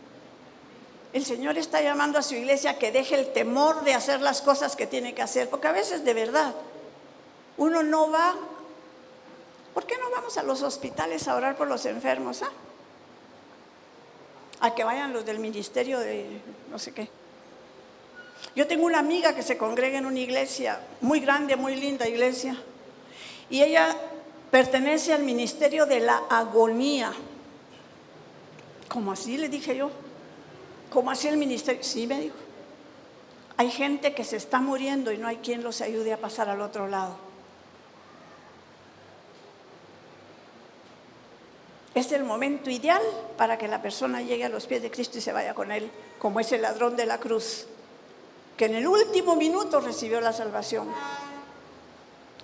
El Señor está llamando a su iglesia que deje el temor de hacer las cosas que tiene que hacer. Porque a veces de verdad uno no va. ¿Por qué no vamos a los hospitales a orar por los enfermos? A que vayan los del ministerio de no sé qué. Yo tengo una amiga que se congrega en una iglesia muy grande, muy linda iglesia. Y ella pertenece al ministerio de la agonía. ¿Cómo así? Le dije yo. ¿Cómo así el ministerio? Sí, me dijo. Hay gente que se está muriendo y no hay quien los ayude a pasar al otro lado. Es el momento ideal para que la persona llegue a los pies de Cristo y se vaya con Él, como ese ladrón de la cruz, que en el último minuto recibió la salvación.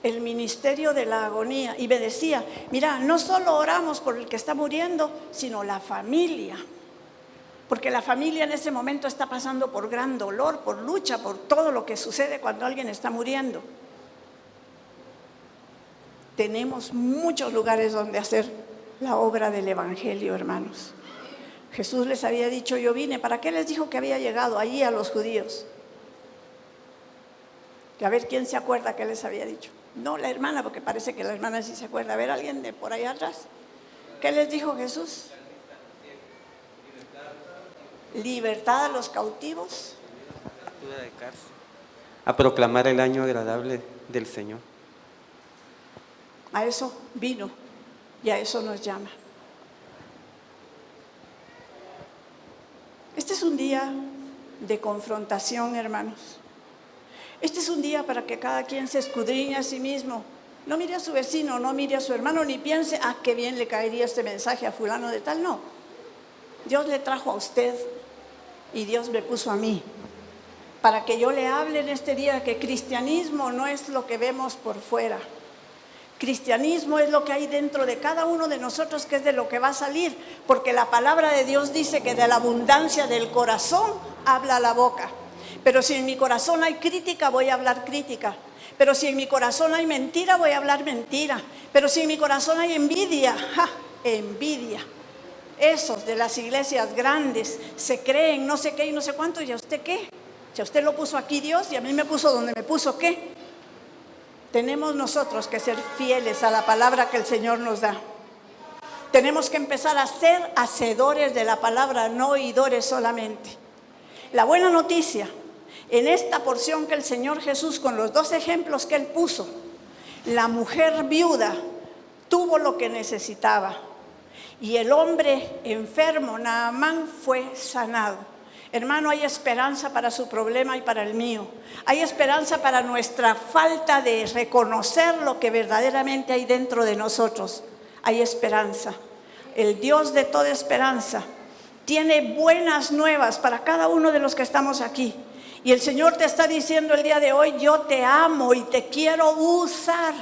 El ministerio de la agonía. Y me decía, mira, no solo oramos por el que está muriendo, sino la familia. Porque la familia en ese momento está pasando por gran dolor, por lucha, por todo lo que sucede cuando alguien está muriendo. Tenemos muchos lugares donde hacer la obra del evangelio, hermanos. Jesús les había dicho, yo vine. ¿Para qué les dijo que había llegado allí a los judíos? Que a ver quién se acuerda que les había dicho. No la hermana, porque parece que la hermana sí se acuerda. A ver, alguien de por allá atrás. ¿Qué les dijo Jesús? Libertad a los cautivos apertura de cárcel, a proclamar el año agradable del Señor. A eso vino y a eso nos llama. Este es un día de confrontación, hermanos. Este es un día para que cada quien se escudriñe a sí mismo. No mire a su vecino, no mire a su hermano, ni piense, qué bien le caería este mensaje a fulano de tal. No. Dios le trajo a usted y Dios me puso a mí para que yo le hable en este día que cristianismo no es lo que vemos por fuera. Cristianismo es lo que hay dentro de cada uno de nosotros, que es de lo que va a salir, porque la palabra de Dios dice que de la abundancia del corazón habla la boca. Pero si en mi corazón hay crítica, voy a hablar crítica. Pero si en mi corazón hay mentira, voy a hablar mentira. Pero si en mi corazón hay envidia, envidia. Esos de las iglesias grandes se creen no sé qué y no sé cuánto. ¿Y a usted qué? Si a usted lo puso aquí Dios y a mí me puso donde me puso, ¿qué? Tenemos nosotros que ser fieles a la palabra que el Señor nos da. Tenemos que empezar a ser hacedores de la palabra, no oidores solamente. La buena noticia, en esta porción que el Señor Jesús, con los 2 ejemplos que Él puso, la mujer viuda tuvo lo que necesitaba y el hombre enfermo, Naamán, fue sanado. Hermano, hay esperanza para su problema y para el mío. Hay esperanza para nuestra falta de reconocer lo que verdaderamente hay dentro de nosotros. Hay esperanza. El Dios de toda esperanza tiene buenas nuevas para cada uno de los que estamos aquí. Y el Señor te está diciendo el día de hoy: yo te amo y te quiero usar.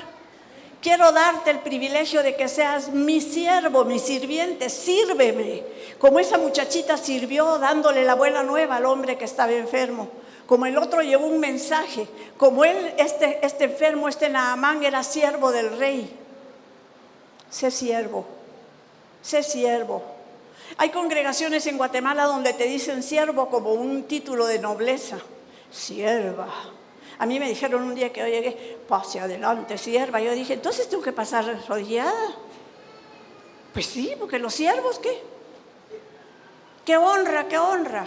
Quiero darte el privilegio de que seas mi siervo, mi sirviente, sírveme. Como esa muchachita sirvió dándole la buena nueva al hombre que estaba enfermo. Como el otro llevó un mensaje. Como él, este enfermo, Naamán, era siervo del rey. Sé siervo, sé siervo. Hay congregaciones en Guatemala donde te dicen siervo como un título de nobleza. Sierva. A mí me dijeron un día que yo llegué: pase adelante, sierva. Yo dije: entonces tengo que pasar arrodillada. Pues sí, porque los siervos, ¿qué? ¡Qué honra, qué honra!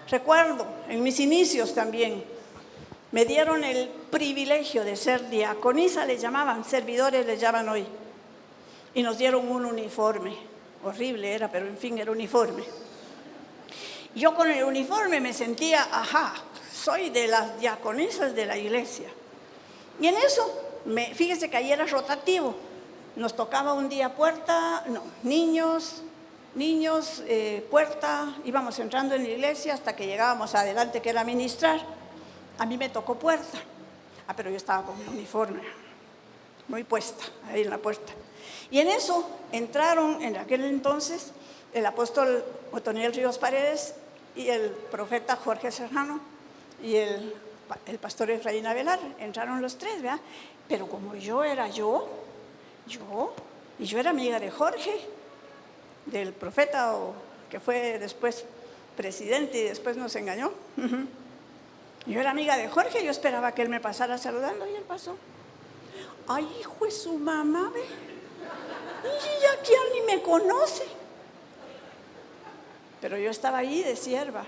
Recuerdo, en mis inicios también, me dieron el privilegio de ser diaconisa, les llamaban, servidores les llaman hoy. Y nos dieron un uniforme. Horrible era, pero en fin, era uniforme. Yo con el uniforme me sentía, soy de las diaconisas de la iglesia. Y en eso, fíjese que ayer era rotativo. Nos tocaba un día niños, puerta, íbamos entrando en la iglesia hasta que llegábamos adelante, que era ministrar. A mí me tocó puerta. Pero yo estaba con mi uniforme, muy puesta, ahí en la puerta. Y en eso entraron en aquel entonces el apóstol Otoniel Ríos Paredes y el profeta Jorge Serrano y el pastor Efraín Avelar. Entraron los 3, ¿verdad? Pero como yo era y yo era amiga de Jorge, del profeta que fue después presidente y después nos engañó. Yo era amiga de Jorge, yo esperaba que él me pasara saludando y él pasó. Ay, hijo de su mamá, ve. Y ya que ni me conoce. Pero yo estaba ahí de sierva.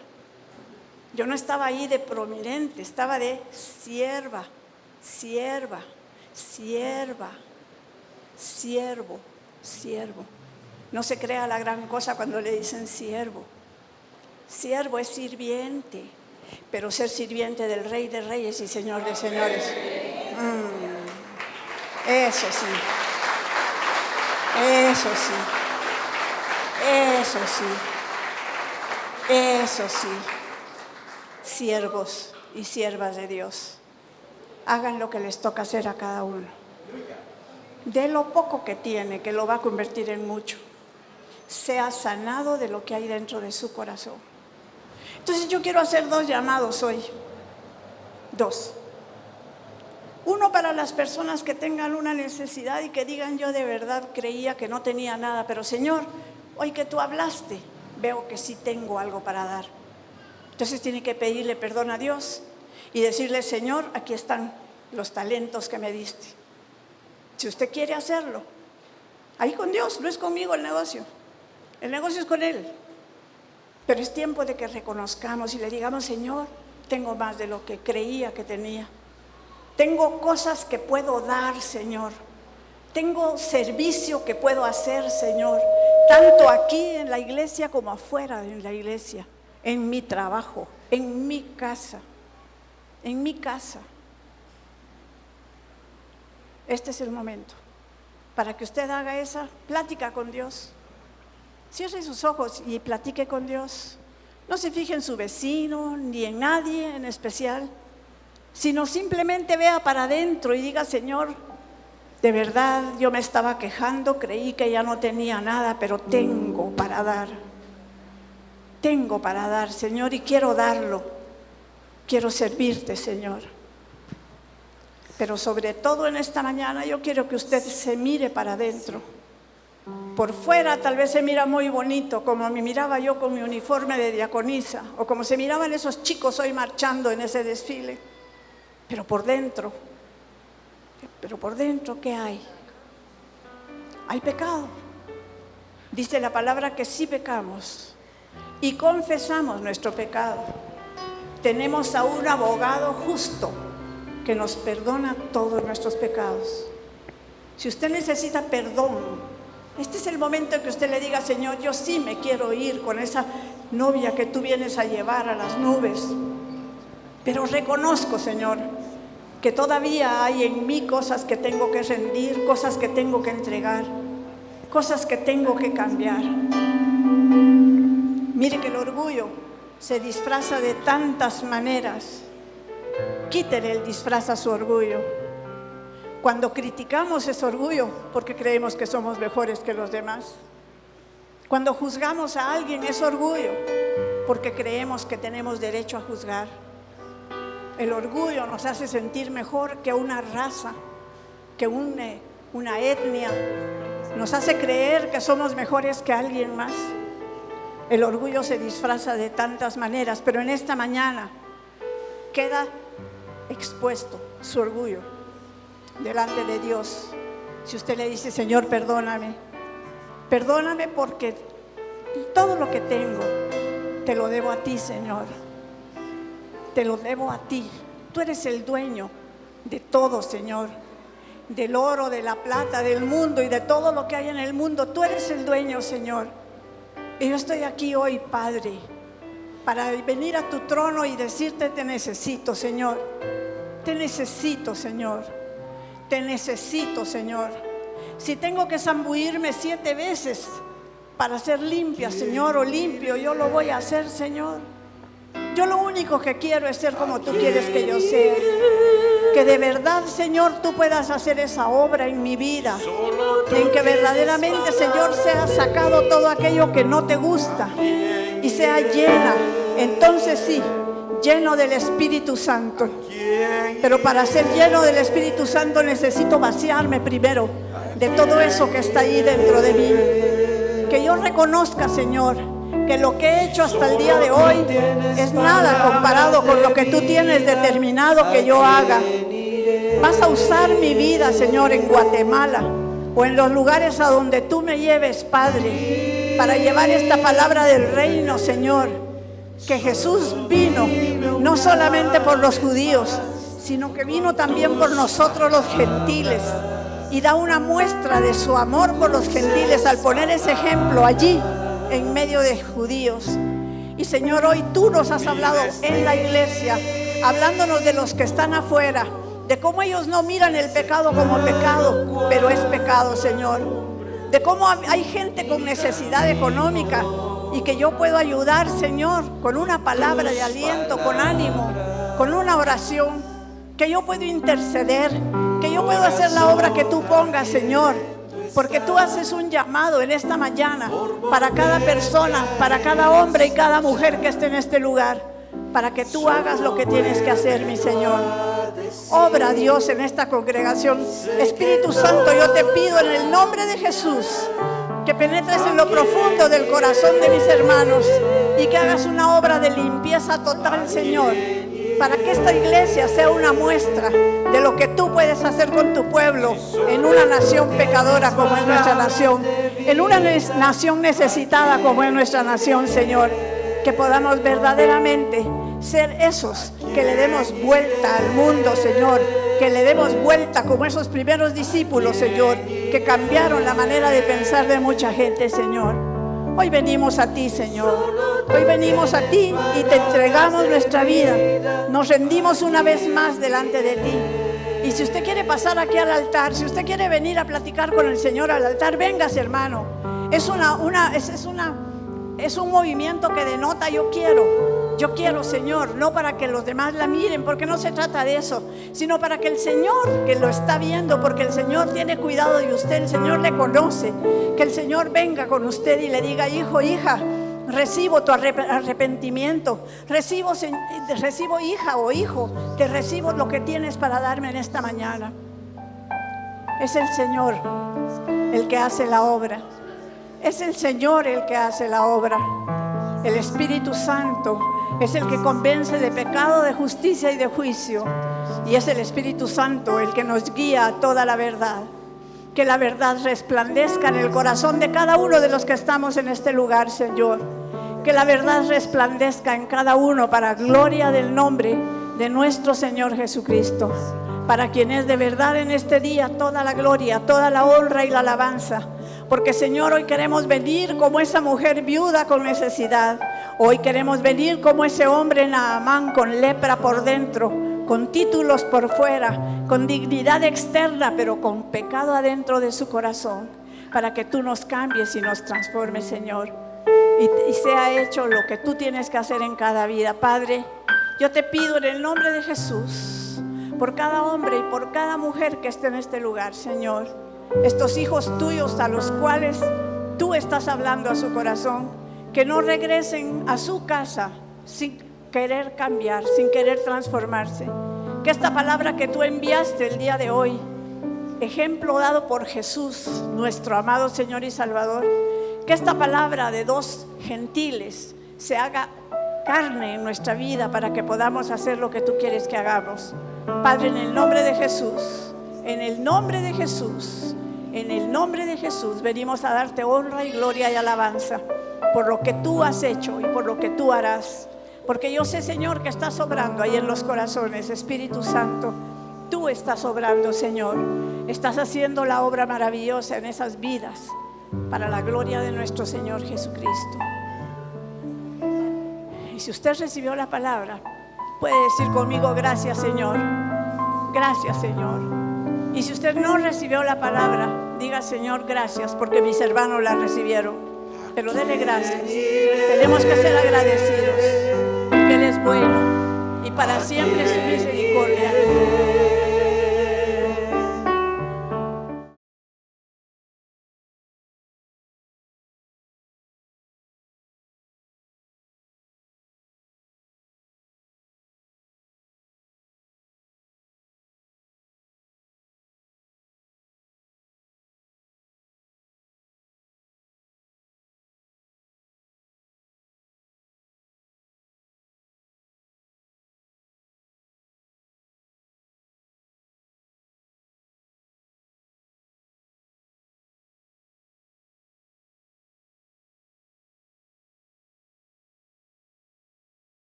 Yo no estaba ahí de prominente, estaba de sierva, siervo. No se crea la gran cosa cuando le dicen siervo. Siervo es sirviente, pero ser sirviente del Rey de Reyes y Señor de Señores. Eso sí. Siervos y siervas de Dios, hagan lo que les toca hacer a cada uno. De lo poco que tiene, que lo va a convertir en mucho. Sea sanado de lo que hay dentro de su corazón. Entonces yo quiero hacer 2 llamados hoy. 2. Uno para las personas que tengan una necesidad y que digan: yo de verdad creía que no tenía nada, pero Señor, hoy que tú hablaste, veo que sí tengo algo para dar. Entonces tiene que pedirle perdón a Dios y decirle: Señor, aquí están los talentos que me diste. Si usted quiere hacerlo, ahí con Dios, no es conmigo el negocio es con Él. Pero es tiempo de que reconozcamos y le digamos: Señor, tengo más de lo que creía que tenía. Tengo cosas que puedo dar, Señor. Tengo servicio que puedo hacer, Señor, tanto aquí en la iglesia como afuera de la iglesia, en mi trabajo, en mi casa, en mi casa. Este es el momento para que usted haga esa plática con Dios. Cierre sus ojos y platique con Dios. No se fije en su vecino ni en nadie en especial, sino simplemente vea para adentro y diga: Señor, de verdad yo me estaba quejando, creí que ya no tenía nada, pero tengo para dar. Tengo para dar, Señor, y quiero darlo. Quiero servirte, Señor. Pero sobre todo en esta mañana yo quiero que usted se mire para adentro. Por fuera tal vez se mira muy bonito, como me miraba yo con mi uniforme de diaconisa, o como se miraban esos chicos hoy marchando en ese desfile. Pero por dentro, ¿qué hay? Hay pecado. Dice la palabra que sí pecamos y confesamos nuestro pecado. Tenemos a un abogado justo que nos perdona todos nuestros pecados. Si usted necesita perdón, este es el momento en que usted le diga: Señor, yo sí me quiero ir con esa novia que tú vienes a llevar a las nubes, pero reconozco, Señor, que todavía hay en mí cosas que tengo que rendir, cosas que tengo que entregar, cosas que tengo que cambiar. Mire que el orgullo se disfraza de tantas maneras. Quítele el disfraz a su orgullo. Cuando criticamos es orgullo porque creemos que somos mejores que los demás. Cuando juzgamos a alguien es orgullo porque creemos que tenemos derecho a juzgar. El orgullo nos hace sentir mejor que una raza, que una etnia. Nos hace creer que somos mejores que alguien más. El orgullo se disfraza de tantas maneras, pero en esta mañana queda expuesto su orgullo delante de Dios. Si usted le dice: Señor, perdóname porque todo lo que tengo te lo debo a ti, Señor. Te lo debo a ti. Tú eres el dueño de todo, Señor. Del oro, de la plata, del mundo y de todo lo que hay en el mundo. Tú eres el dueño, Señor. Y yo estoy aquí hoy, Padre, para venir a tu trono y decirte: te necesito, Señor. Te necesito, Señor. Te necesito, Señor. Si tengo que zambullirme 7 veces para ser limpia, Señor, o limpio, yo lo voy a hacer, Señor. Yo lo único que quiero es ser como tú quieres que yo sea. Que de verdad, Señor, tú puedas hacer esa obra en mi vida. En que verdaderamente, Señor, sea sacado todo aquello que no te gusta y sea llena. Entonces sí, lleno del Espíritu Santo. Pero para ser lleno del Espíritu Santo necesito vaciarme primero de todo eso que está ahí dentro de mí. Que yo reconozca, Señor, que lo que he hecho hasta el día de hoy es nada comparado con lo que tú tienes determinado que yo haga. Vas a usar mi vida, Señor, en Guatemala o en los lugares a donde tú me lleves, Padre, para llevar esta palabra del reino, Señor. Que Jesús vino no solamente por los judíos, sino que vino también por nosotros los gentiles, y da una muestra de su amor por los gentiles al poner ese ejemplo allí en medio de judíos. Y Señor, hoy tú nos has hablado en la iglesia, hablándonos de los que están afuera, de cómo ellos no miran el pecado como pecado, pero es pecado, Señor. De cómo hay gente con necesidad económica y que yo puedo ayudar, Señor, con una palabra de aliento, con ánimo, con una oración, que yo puedo interceder, que yo puedo hacer la obra que tú pongas, Señor. Porque tú haces un llamado en esta mañana para cada persona, para cada hombre y cada mujer que esté en este lugar, para que tú hagas lo que tienes que hacer, mi Señor. Obra, Dios, en esta congregación. Espíritu Santo, yo te pido en el nombre de Jesús que penetres en lo profundo del corazón de mis hermanos y que hagas una obra de limpieza total, Señor, para que esta iglesia sea una muestra de lo que tú puedes hacer con tu pueblo en una nación pecadora como es nuestra nación, en una nación necesitada como es nuestra nación, Señor. Que podamos verdaderamente ser esos que le demos vuelta al mundo, Señor, que le demos vuelta como esos primeros discípulos, Señor, que cambiaron la manera de pensar de mucha gente, Señor. Hoy venimos a ti, Señor. Hoy venimos a ti y te entregamos nuestra vida. Nos rendimos una vez más delante de ti. Y si usted quiere pasar aquí al altar, si usted quiere venir a platicar con el Señor al altar, véngase, hermano. Es un movimiento que denota yo quiero, Señor, no para que los demás la miren, porque no se trata de eso, sino para que el Señor que lo está viendo, porque el Señor tiene cuidado de usted, el Señor le conoce, que el Señor venga con usted y le diga: hijo, hija, recibo tu arrepentimiento, recibo, hija o hijo, te recibo lo que tienes para darme en esta mañana. Es el Señor el que hace la obra. Es el Señor el que hace la obra. El Espíritu Santo es el que convence de pecado, de justicia y de juicio. Y es el Espíritu Santo el que nos guía a toda la verdad. Que la verdad resplandezca en el corazón de cada uno de los que estamos en este lugar, Señor. Que la verdad resplandezca en cada uno para gloria del nombre de nuestro Señor Jesucristo. Para quien es de verdad en este día toda la gloria, toda la honra y la alabanza. Porque, Señor, hoy queremos venir como esa mujer viuda con necesidad. Hoy queremos venir como ese hombre Naamán con lepra por dentro, con títulos por fuera, con dignidad externa, pero con pecado adentro de su corazón, para que tú nos cambies y nos transformes, Señor, y sea hecho lo que tú tienes que hacer en cada vida. Padre, yo te pido en el nombre de Jesús, por cada hombre y por cada mujer que esté en este lugar, Señor, estos hijos tuyos a los cuales tú estás hablando a su corazón, que no regresen a su casa sin querer cambiar, sin querer transformarse. Que esta palabra que tú enviaste el día de hoy, ejemplo dado por Jesús, nuestro amado Señor y Salvador, que esta palabra de dos gentiles se haga carne en nuestra vida para que podamos hacer lo que tú quieres que hagamos. Padre, en el nombre de Jesús, en el nombre de Jesús, en el nombre de Jesús, venimos a darte honra y gloria y alabanza por lo que tú has hecho y por lo que tú harás. Porque yo sé, Señor, que estás obrando ahí en los corazones. Espíritu Santo, tú estás obrando, Señor. Estás haciendo la obra maravillosa en esas vidas para la gloria de nuestro Señor Jesucristo. Y si usted recibió la palabra, puede decir conmigo: gracias, Señor. Gracias, Señor. Y si usted no recibió la palabra, diga: Señor, gracias, porque mis hermanos la recibieron. Pero dele gracias. Tenemos que ser agradecidos, porque Él es bueno y para siempre su misericordia.